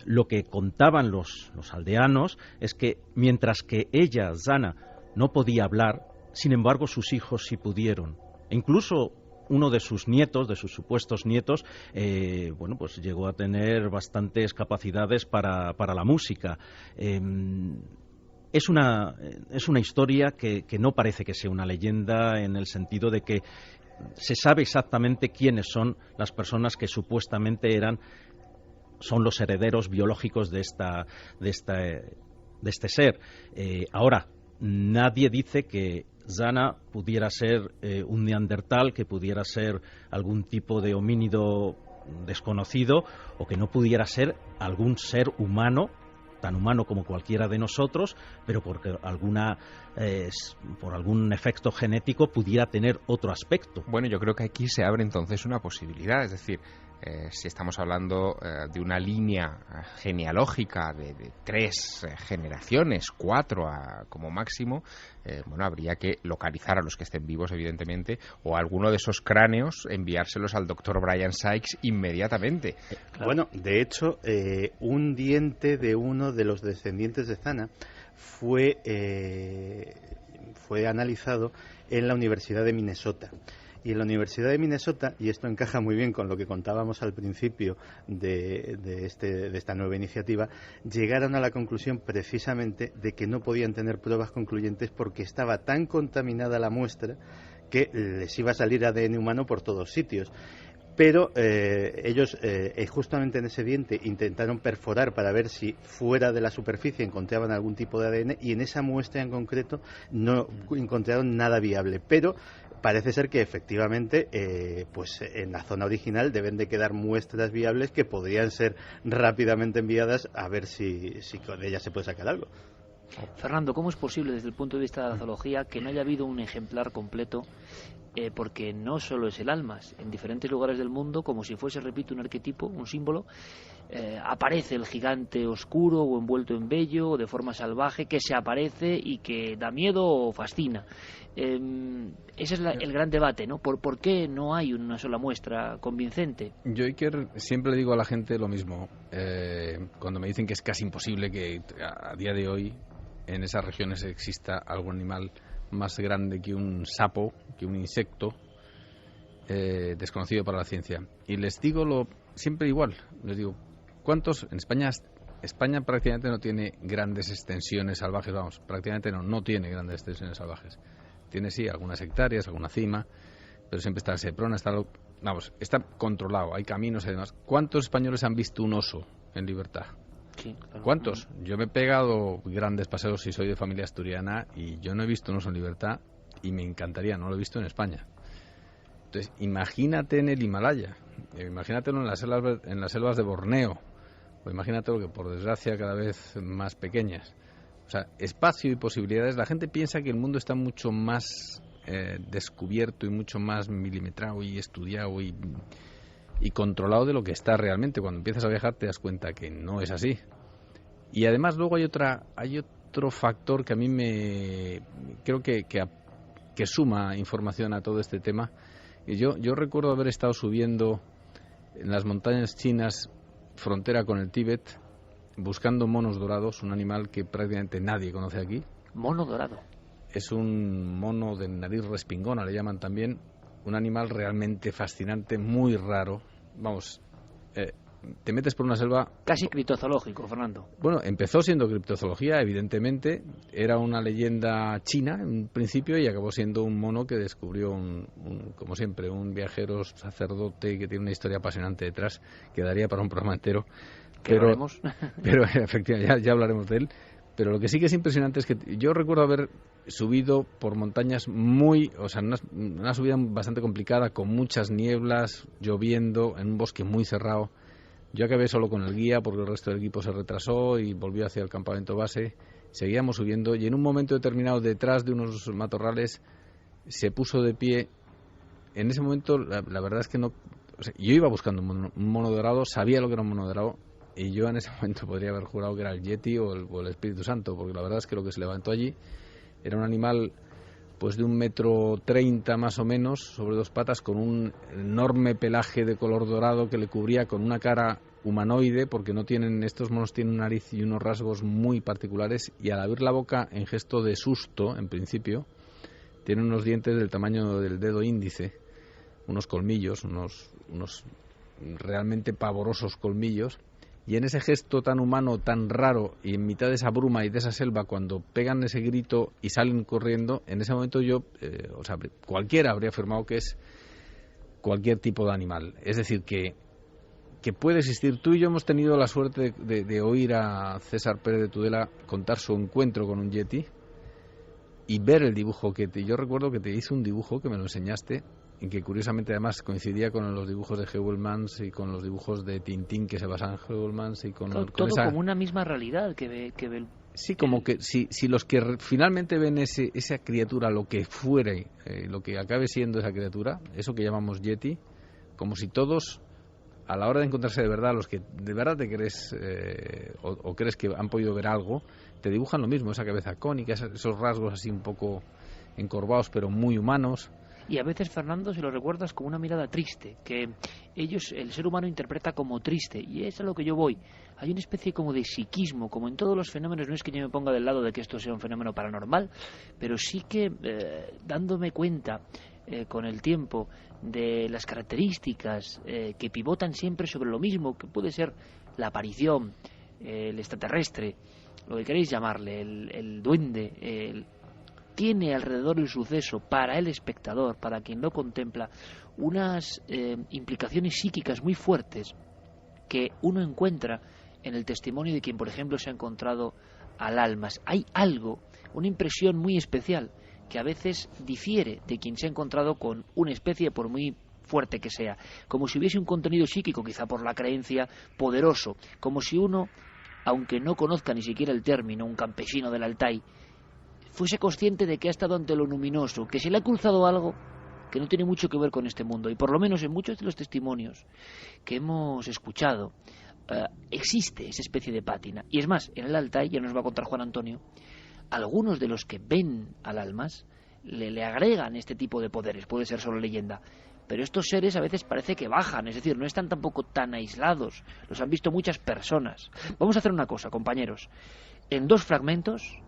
Lo que contaban los aldeanos es que mientras que ella, Zana, no podía hablar, sin embargo sus hijos sí pudieron. Incluso uno de sus nietos, de sus supuestos nietos, pues llegó a tener bastantes capacidades para la música. Es una historia que no parece que sea una leyenda, en el sentido de que se sabe exactamente quiénes son las personas que supuestamente son los herederos biológicos de este ser. Ahora, nadie dice que Zana pudiera ser un neandertal, que pudiera ser algún tipo de homínido desconocido, o que no pudiera ser algún ser humano tan humano como cualquiera de nosotros, pero porque por algún efecto genético pudiera tener otro aspecto. Bueno, yo creo que aquí se abre entonces una posibilidad, es decir, si estamos hablando de una línea genealógica de 3 generaciones, 4 como máximo, bueno, habría que localizar a los que estén vivos, evidentemente, o alguno de esos cráneos, enviárselos al doctor Brian Sykes inmediatamente. Claro. Bueno, de hecho, un diente de uno de los descendientes de Zana fue analizado en la Universidad de Minnesota. Y en la Universidad de Minnesota, y esto encaja muy bien con lo que contábamos al principio de esta nueva iniciativa, llegaron a la conclusión precisamente de que no podían tener pruebas concluyentes porque estaba tan contaminada la muestra que les iba a salir ADN humano por todos sitios. Pero ellos justamente en ese diente intentaron perforar para ver si fuera de la superficie encontraban algún tipo de ADN, y en esa muestra en concreto no encontraron nada viable, pero parece ser que efectivamente pues en la zona original deben de quedar muestras viables que podrían ser rápidamente enviadas a ver si con ellas se puede sacar algo. Fernando, ¿cómo es posible desde el punto de vista de la zoología que no haya habido un ejemplar completo? Porque no solo es el almas, en diferentes lugares del mundo, como si fuese, repito, un arquetipo, un símbolo, aparece el gigante oscuro o envuelto en vello o de forma salvaje que se aparece y que da miedo o fascina. Ese es el gran debate, ¿no? ¿Por qué no hay una sola muestra convincente? Yo, Iker, siempre le digo a la gente lo mismo. Cuando me dicen que es casi imposible que a día de hoy en esas regiones exista algún animal más grande que un sapo, que un insecto, desconocido para la ciencia. Y les digo siempre igual, les digo, ¿cuántos? En España prácticamente no tiene grandes extensiones salvajes, prácticamente no tiene grandes extensiones salvajes. Tiene sí algunas hectáreas, alguna cima, pero siempre está el Seprona, está controlado, hay caminos y demás. ¿Cuántos españoles han visto un oso en libertad? Sí, claro. ¿Cuántos? Yo me he pegado grandes paseos y soy de familia asturiana y yo no he visto un oso en libertad y me encantaría, no lo he visto en España. Entonces, imagínate en el Himalaya, imagínatelo en las selvas de Borneo, o imagínatelo que por desgracia cada vez más pequeñas. O sea, espacio y posibilidades. La gente piensa que el mundo está mucho más descubierto y mucho más milimetrado y estudiado y controlado de lo que está realmente. Cuando empiezas a viajar te das cuenta que no es así. Y además luego hay otro factor que a mí creo que suma información a todo este tema. Y yo recuerdo haber estado subiendo en las montañas chinas, frontera con el Tíbet, buscando monos dorados, un animal que prácticamente nadie conoce aquí. ¿Mono dorado? Es un mono de nariz respingona, le llaman también, un animal realmente fascinante, muy raro. Te metes por una selva... Casi criptozoológico, Fernando. Bueno, empezó siendo criptozoología, evidentemente. Era una leyenda china en un principio y acabó siendo un mono que descubrió, como siempre, un viajero sacerdote que tiene una historia apasionante detrás, que daría para un programa entero. Pero efectivamente, ya hablaremos de él. Pero lo que sí que es impresionante es que yo recuerdo haber subido por montañas una subida bastante complicada, con muchas nieblas, lloviendo, en un bosque muy cerrado. Yo acabé solo con el guía porque el resto del equipo se retrasó y volvió hacia el campamento base. Seguíamos subiendo y en un momento determinado, detrás de unos matorrales, se puso de pie. En ese momento, la verdad es que no... yo iba buscando un mono dorado, sabía lo que era un mono dorado, y yo en ese momento podría haber jurado que era el Yeti o el Espíritu Santo, porque la verdad es que lo que se levantó allí era un animal pues de 1,30 m más o menos, sobre 2 patas, con un enorme pelaje de color dorado que le cubría, con una cara humanoide, porque estos monos tienen una nariz y unos rasgos muy particulares, y al abrir la boca en gesto de susto, en principio, tiene unos dientes del tamaño del dedo índice, unos colmillos, unos realmente pavorosos colmillos. Y en ese gesto tan humano, tan raro, y en mitad de esa bruma y de esa selva, cuando pegan ese grito y salen corriendo, en ese momento cualquiera habría afirmado que es cualquier tipo de animal. Es decir, que puede existir. Tú y yo hemos tenido la suerte de oír a César Pérez de Tudela contar su encuentro con un yeti, y ver el dibujo yo recuerdo que te hice un dibujo que me lo enseñaste, en que curiosamente además coincidía con los dibujos de Heuvelmans y con los dibujos de Tintín que se basan en Heuvelmans y con todo esa... como una misma realidad que ve sí, como que si los que finalmente ven esa criatura, lo que fuere, lo que acabe siendo esa criatura, eso que llamamos Yeti, como si todos, a la hora de encontrarse de verdad, los que de verdad te crees o crees que han podido ver algo, te dibujan lo mismo, esa cabeza cónica, esos rasgos así un poco encorvados pero muy humanos. Y a veces, Fernando, se lo recuerdas como una mirada triste, que el ser humano interpreta como triste, y es a lo que yo voy. Hay una especie como de psiquismo, como en todos los fenómenos. No es que yo me ponga del lado de que esto sea un fenómeno paranormal, pero sí que dándome cuenta con el tiempo de las características que pivotan siempre sobre lo mismo, que puede ser la aparición, el extraterrestre, lo que queréis llamarle, el duende, tiene alrededor el suceso para el espectador, para quien lo contempla, unas implicaciones psíquicas muy fuertes que uno encuentra en el testimonio de quien, por ejemplo, se ha encontrado al almas. Hay algo, una impresión muy especial, que a veces difiere de quien se ha encontrado con una especie, por muy fuerte que sea, como si hubiese un contenido psíquico, quizá por la creencia, poderoso, como si uno, aunque no conozca ni siquiera el término, un campesino del Altai, fuese consciente de que ha estado ante lo luminoso, que se le ha cruzado algo que no tiene mucho que ver con este mundo. Y por lo menos en muchos de los testimonios que hemos escuchado existe esa especie de pátina. Y es más, en el Altai, ya nos va a contar Juan Antonio, algunos de los que ven al almas le agregan este tipo de poderes. Puede ser solo leyenda, pero estos seres a veces parece que bajan, es decir, no están tampoco tan aislados, los han visto muchas personas. Vamos a hacer una cosa, compañeros, en 2 fragmentos,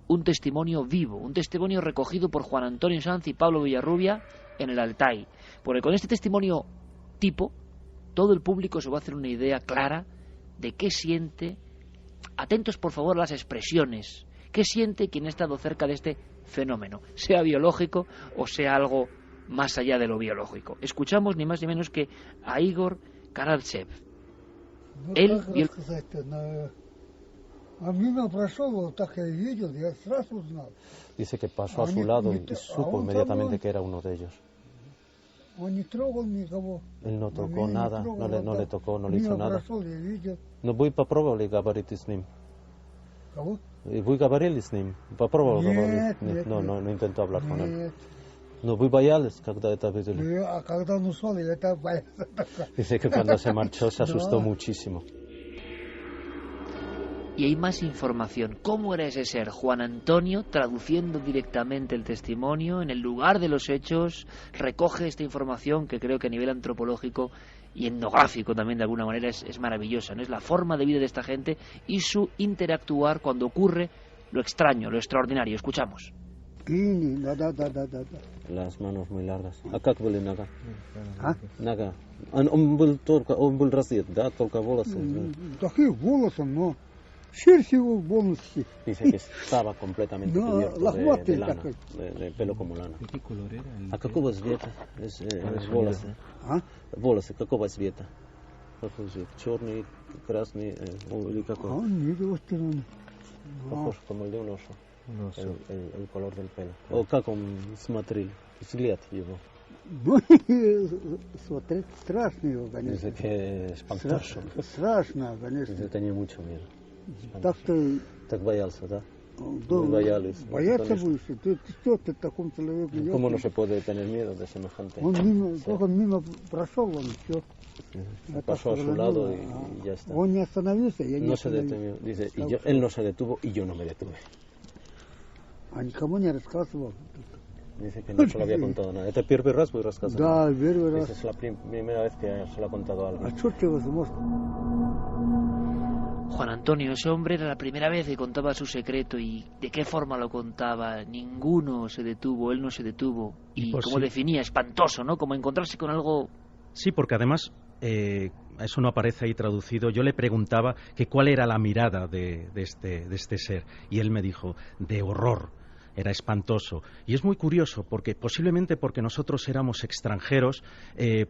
un testimonio vivo, un testimonio recogido por Juan Antonio Sanz y Pablo Villarrubia en el Altai, porque con este testimonio tipo, todo el público se va a hacer una idea clara de qué siente. Atentos por favor a las expresiones, qué siente quien ha estado cerca de este fenómeno, sea biológico o sea algo más allá de lo biológico. Escuchamos ni más ni menos que a Igor Karavtsev. Él A mí me pasó, так я видел, я сразу узнал. Dice que pasó a su lado y supo inmediatamente que era uno de ellos. Él no tocó nada, no le tocó, no le hizo nada. No вы попробовали говорить с ним? Вы говорили с ним? Попробовал говорить? Нет, no intentó hablar con él. No, вы боялись, когда это видели? Dice que cuando se marchó se asustó muchísimo. Y hay más información. ¿Cómo era ese ser? Juan Antonio, traduciendo directamente el testimonio, en el lugar de los hechos, recoge esta información que creo que a nivel antropológico y etnográfico también de alguna manera es maravillosa, ¿no? Es la forma de vida de esta gente y su interactuar cuando ocurre lo extraño, lo extraordinario. Escuchamos. Las manos muy largas. ¿A как были нога? Нога. Он был раздет, да, только волосы. Такие волосы, но Dice que estaba completamente cubierto de lana, de pelo como lana. ¿Qué color era? ¿A какого цвета? Волосы. Волосы какого цвета? Черный, красный или какой? Похож como el de un oso. El color del pelo. ¿O как он смотрел? Взгляд его. Смотреть страшно его, конечно. Dice que espantoso. Страшно, конечно. Dice que tenía mucho miedo. Так боялся, да? Боялись. Бояться будешь? Ты что, ты такому человеку? ¿Cómo no se puede tener miedo de semejante? Он мимо прошел, он все. Pasó a su lado y ya está. Он не остановился, я не остановился. Dice, él no se detuvo y yo no me detuve. А никому не рассказывал. Dice que no se lo había contado nada. ¿Это первый раз вы рассказывали? Да, первый раз. Es la primera vez que se lo ha contado algo. А что тебе возможно? Juan Antonio, ese hombre era la primera vez que contaba su secreto. ¿Y de qué forma lo contaba? Ninguno se detuvo, él no se detuvo. Y como sí definía, espantoso, ¿no? Como encontrarse con algo... Sí, porque además, eso no aparece ahí traducido, yo le preguntaba que cuál era la mirada de este ser. Y él me dijo, de horror. Era espantoso. Y es muy curioso, porque posiblemente porque nosotros éramos extranjeros,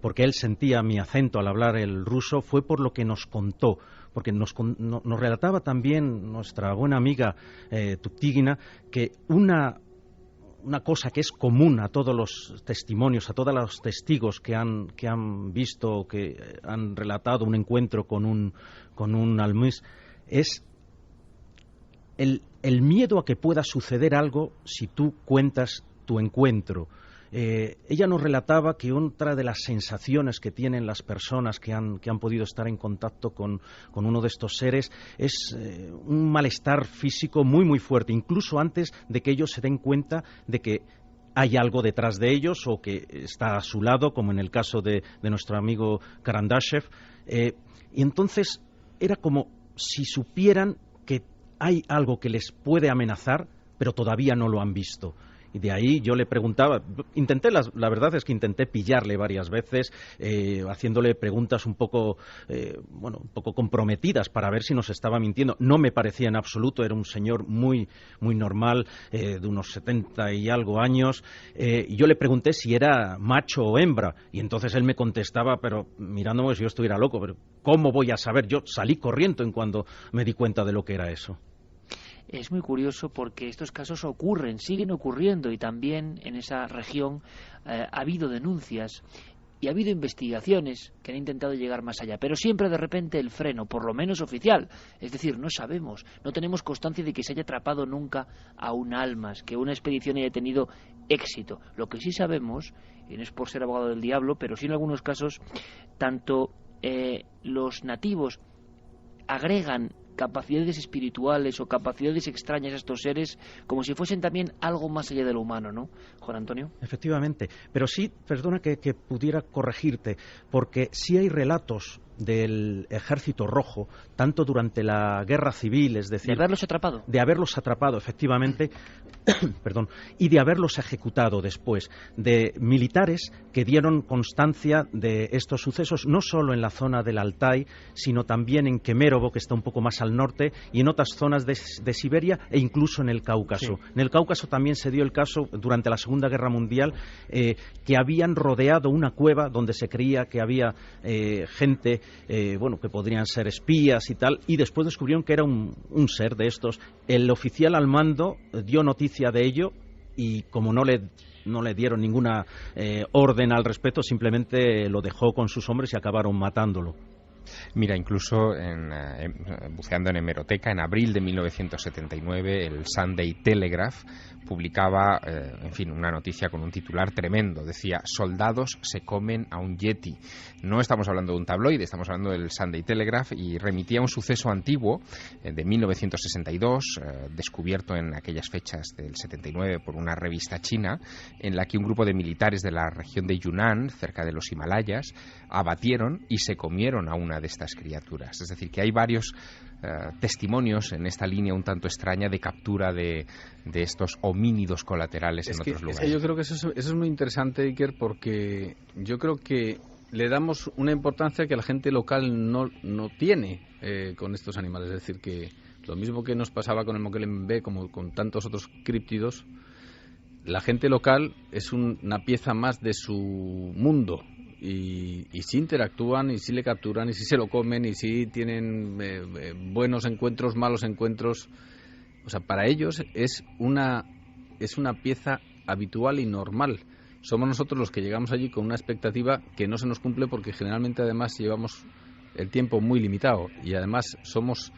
porque él sentía mi acento al hablar el ruso, fue por lo que nos contó. Porque nos relataba también nuestra buena amiga Tuptigina que una una cosa que es común a todos los testimonios, a todos los testigos que han visto, que han relatado un encuentro con un almís, es el miedo a que pueda suceder algo si tú cuentas tu encuentro. Ella nos relataba que otra de las sensaciones que tienen las personas que han podido estar en contacto con uno de estos seres es un malestar físico muy muy fuerte, incluso antes de que ellos se den cuenta de que hay algo detrás de ellos o que está a su lado, como en el caso de nuestro amigo Karandashev. Y entonces era como si supieran que hay algo que les puede amenazar, pero todavía no lo han visto. Y de ahí yo le preguntaba, la verdad es que intenté pillarle varias veces, haciéndole preguntas un poco comprometidas para ver si nos estaba mintiendo. No me parecía en absoluto, era un señor muy, muy normal, de unos 70 y algo años. Y yo le pregunté si era macho o hembra, y entonces él me contestaba, pero mirándome si yo estuviera loco, pero ¿cómo voy a saber? Yo salí corriendo en cuando me di cuenta de lo que era eso. Es muy curioso porque estos casos siguen ocurriendo, y también en esa región ha habido denuncias y ha habido investigaciones que han intentado llegar más allá, pero siempre de repente el freno, por lo menos oficial, es decir, no sabemos, no tenemos constancia de que se haya atrapado nunca a un almas, que una expedición haya tenido éxito. Lo que sí sabemos, y no es por ser abogado del diablo, pero sí en algunos casos, tanto los nativos agregan capacidades espirituales o capacidades extrañas a estos seres, como si fuesen también algo más allá de lo humano, ¿no, Juan Antonio? Efectivamente, pero sí, perdona que pudiera corregirte, porque sí hay relatos del Ejército Rojo, tanto durante la Guerra Civil, es decir... ¿De haberlos atrapado? De haberlos atrapado, efectivamente, perdón, y de haberlos ejecutado después, de militares que dieron constancia de estos sucesos, no solo en la zona del Altai, sino también en Kemerovo, que está un poco más al norte, y en otras zonas de Siberia, e incluso en el Cáucaso. Sí. En el Cáucaso también se dio el caso, durante la Segunda Guerra Mundial, que habían rodeado una cueva donde se creía que había gente... que podrían ser espías y tal, y después descubrieron que era un ser de estos. El oficial al mando dio noticia de ello, y como no le dieron ninguna orden al respecto, simplemente lo dejó con sus hombres y acabaron matándolo. Mira, incluso buceando en hemeroteca, en abril de 1979, el Sunday Telegraph publicaba, una noticia con un titular tremendo. Decía: soldados se comen a un yeti. No estamos hablando de un tabloide, estamos hablando del Sunday Telegraph, y remitía a un suceso antiguo de 1962, descubierto en aquellas fechas del 79 por una revista china, en la que un grupo de militares de la región de Yunnan, cerca de los Himalayas, abatieron y se comieron a una de estas criaturas. Es decir, que hay varios testimonios en esta línea un tanto extraña de captura de estos homínidos colaterales en otros lugares. Es que yo creo que eso es muy interesante, Iker, porque yo creo que le damos una importancia que la gente local no tiene con estos animales. Es decir, que lo mismo que nos pasaba con el Mokelem-B, como con tantos otros críptidos, la gente local es una pieza más de su mundo. Y sí interactúan, y sí le capturan, y sí se lo comen, y sí tienen buenos encuentros, malos encuentros. O sea, para ellos es una pieza habitual y normal. Somos nosotros los que llegamos allí con una expectativa que no se nos cumple, porque generalmente además llevamos el tiempo muy limitado, y además somos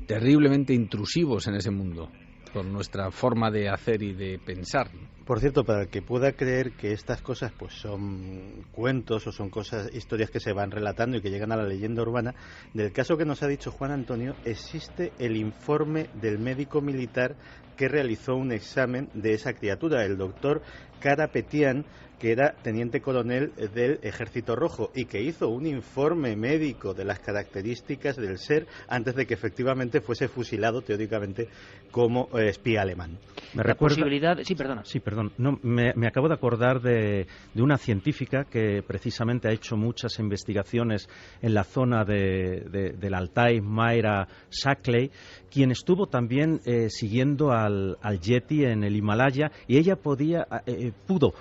terriblemente intrusivos en ese mundo por nuestra forma de hacer y de pensar. Por cierto, para el que pueda creer que estas cosas pues son cuentos o son historias que se van relatando y que llegan a la leyenda urbana, del caso que nos ha dicho Juan Antonio, existe el informe del médico militar que realizó un examen de esa criatura, el doctor Karapetian, que era teniente coronel del Ejército Rojo, y que hizo un informe médico de las características del ser antes de que efectivamente fuese fusilado teóricamente como espía alemán. Me recuerda... posibilidad... Sí, perdona. Sí, perdón. No, me acabo de acordar de una científica que precisamente ha hecho muchas investigaciones en la zona del Altai, Mayra Shackley, quien estuvo también siguiendo al Yeti en el Himalaya, y ella pudo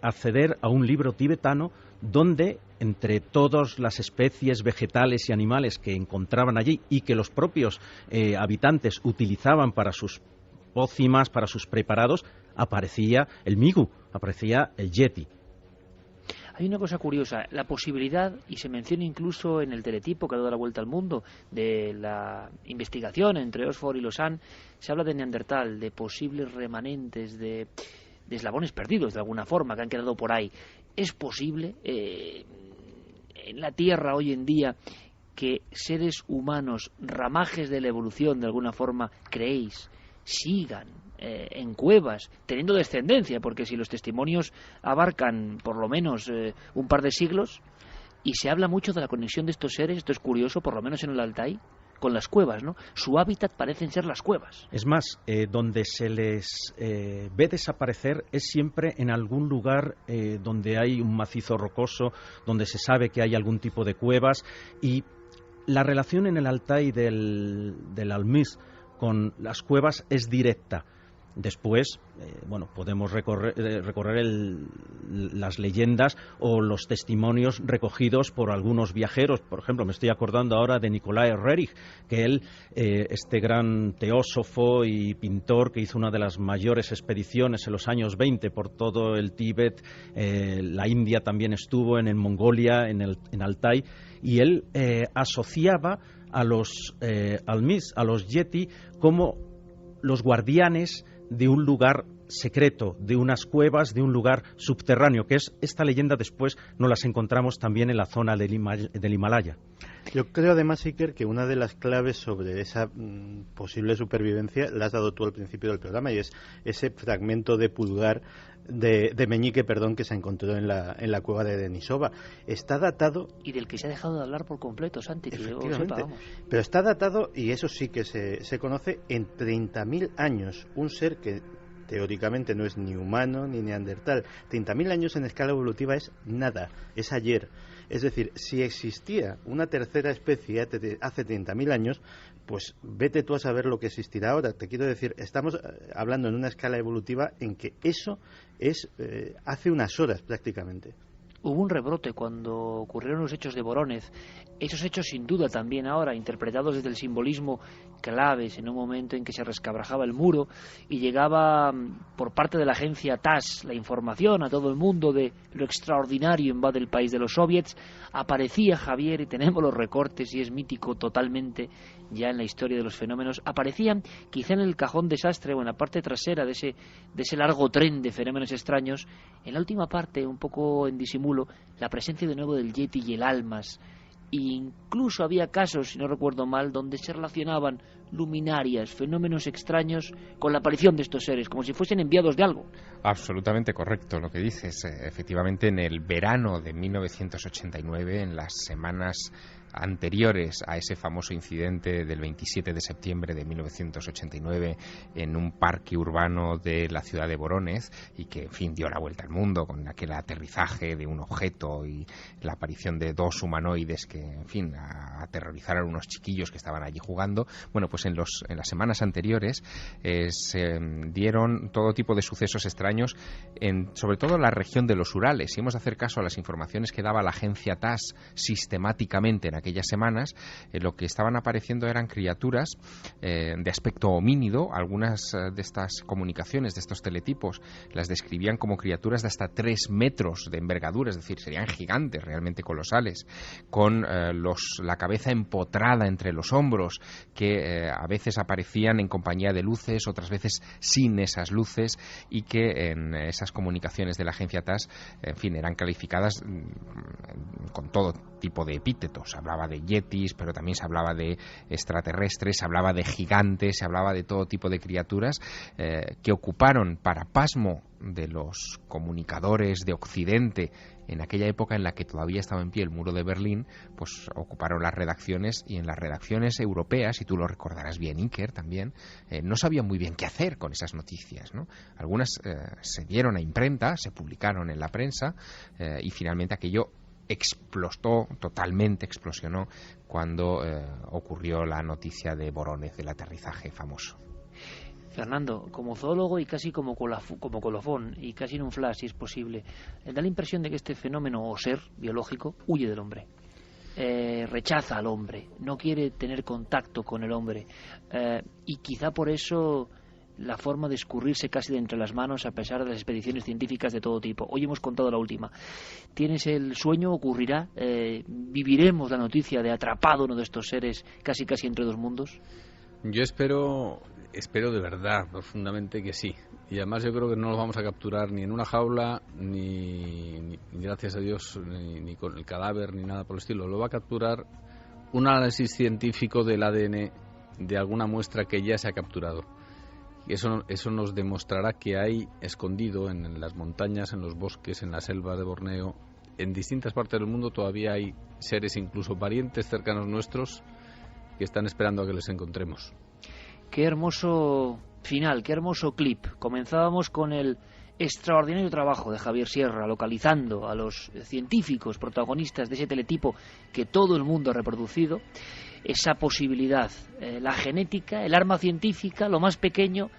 acceder a un libro tibetano donde, entre todas las especies vegetales y animales que encontraban allí y que los propios habitantes utilizaban para sus pócimas, para sus preparados, aparecía el Migu, aparecía el Yeti. Hay una cosa curiosa, la posibilidad, y se menciona incluso en el teletipo que ha dado la vuelta al mundo, de la investigación entre Oxford y Lausanne, se habla de Neandertal, de posibles remanentes, de eslabones perdidos de alguna forma, que han quedado por ahí. ¿Es posible en la Tierra hoy en día que seres humanos, ramajes de la evolución de alguna forma, creéis, sigan en cuevas, teniendo descendencia? Porque si los testimonios abarcan por lo menos un par de siglos, y se habla mucho de la conexión de estos seres, esto es curioso, por lo menos en el Altai, con las cuevas, ¿no? Su hábitat parecen ser las cuevas. Es más, donde se les ve desaparecer es siempre en algún lugar donde hay un macizo rocoso, donde se sabe que hay algún tipo de cuevas, y la relación en el Altai del Almís con las cuevas es directa. Después, podemos recorrer las leyendas o los testimonios recogidos por algunos viajeros. Por ejemplo, me estoy acordando ahora de Nicolai Roerich, que él, este gran teósofo y pintor que hizo una de las mayores expediciones en los años 20 por todo el Tíbet, la India también estuvo, en Mongolia, en Altai, y él asociaba a los Almís, a los Yeti, como los guardianes de un lugar secreto, de unas cuevas, de un lugar subterráneo, que es esta leyenda. Después nos las encontramos también en la zona del Himalaya. Yo creo además, Iker, que una de las claves sobre esa posible supervivencia la has dado tú al principio del programa, y es ese fragmento de pulgar de meñique, que se encontró en la cueva de Denisova. Está datado, y del que se ha dejado de hablar por completo, Santi, que yo sepa, vamos. Pero está datado, y eso sí que se conoce, en 30.000 años. Un ser que teóricamente no es ni humano ni neandertal. 30.000 años en escala evolutiva es nada, es ayer. Es decir, si existía una tercera especie hace 30.000 años, pues vete tú a saber lo que existirá ahora. Te quiero decir, estamos hablando en una escala evolutiva en que eso es hace unas horas prácticamente. Hubo un rebrote cuando ocurrieron los hechos de Vorónezh. Esos hechos, sin duda, también ahora interpretados desde el simbolismo, claves en un momento en que se resquebrajaba el muro y llegaba por parte de la agencia TASS la información a todo el mundo de lo extraordinario invade el país de los soviets. Aparecía Javier, y tenemos los recortes, y es mítico totalmente ya en la historia de los fenómenos. Aparecían quizá en el cajón desastre o en la parte trasera de ese largo tren de fenómenos extraños, en la última parte, un poco en disimulo, la presencia de nuevo del Yeti y el Almas. E incluso había casos, si no recuerdo mal, donde se relacionaban luminarias, fenómenos extraños, con la aparición de estos seres, como si fuesen enviados de algo. Absolutamente correcto lo que dices. Efectivamente, en el verano de 1989, en las semanas anteriores a ese famoso incidente del 27 de septiembre de 1989 en un parque urbano de la ciudad de Vorónezh, y que, en fin, dio la vuelta al mundo con aquel aterrizaje de un objeto y la aparición de dos humanoides que, en fin, aterrorizaron a unos chiquillos que estaban allí jugando. Bueno, pues en las semanas anteriores se dieron todo tipo de sucesos extraños, sobre todo en la región de los Urales. Si hemos de hacer caso a las informaciones que daba la agencia TASS sistemáticamente en aquellas semanas, lo que estaban apareciendo eran criaturas de aspecto homínido. Algunas de estas comunicaciones, de estos teletipos, las describían como criaturas de hasta 3 metros de envergadura, es decir, serían gigantes, realmente colosales, con la cabeza empotrada entre los hombros, que a veces aparecían en compañía de luces, otras veces sin esas luces, y que en esas comunicaciones de la agencia TASS, en fin, eran calificadas con todo tipo de epítetos. Se hablaba de yetis, pero también se hablaba de extraterrestres, se hablaba de gigantes, se hablaba de todo tipo de criaturas que ocuparon, para pasmo de los comunicadores de Occidente, en aquella época en la que todavía estaba en pie el muro de Berlín, pues ocuparon las redacciones, y en las redacciones europeas, y tú lo recordarás bien, Iker, también, no sabían muy bien qué hacer con esas noticias, ¿no? Algunas se dieron a imprenta, se publicaron en la prensa, y finalmente aquello explosionó cuando ocurrió la noticia de Vorónezh, del aterrizaje famoso. Fernando, como zoólogo y casi como colofón, y casi en un flash, si es posible, da la impresión de que este fenómeno o ser biológico huye del hombre, rechaza al hombre, no quiere tener contacto con el hombre, y quizá por eso la forma de escurrirse casi de entre las manos a pesar de las expediciones científicas de todo tipo. Hoy hemos contado la última. ¿Tienes el sueño? ¿Ocurrirá? ¿Viviremos la noticia de atrapado uno de estos seres casi entre dos mundos? Yo espero de verdad, profundamente, que sí. Y además yo creo que no los vamos a capturar ni en una jaula, ni gracias a Dios, ni con el cadáver, ni nada por el estilo. Lo va a capturar un análisis científico del ADN de alguna muestra que ya se ha capturado. Y eso nos demostrará que hay escondido en las montañas, en los bosques, en las selvas de Borneo, en distintas partes del mundo todavía hay seres, incluso parientes cercanos nuestros, que están esperando a que les encontremos. Qué hermoso final, qué hermoso clip. Comenzábamos con el extraordinario trabajo de Javier Sierra, localizando a los científicos protagonistas de ese teletipo que todo el mundo ha reproducido. Esa posibilidad, la genética, el arma científica, lo más pequeño,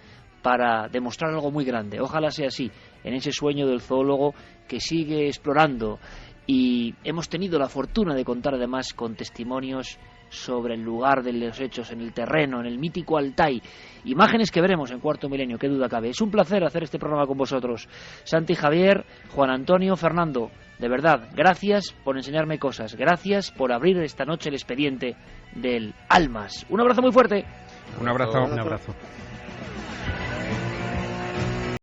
para demostrar algo muy grande. Ojalá sea así, en ese sueño del zoólogo que sigue explorando. Y hemos tenido la fortuna de contar además con testimonios sobre el lugar de los hechos, en el terreno, en el mítico Altai. Imágenes que veremos en Cuarto Milenio, qué duda cabe. Es un placer hacer este programa con vosotros. Santi, Javier, Juan Antonio, Fernando, de verdad, gracias por enseñarme cosas. Gracias por abrir esta noche el expediente del Almas. Un abrazo muy fuerte. Un abrazo.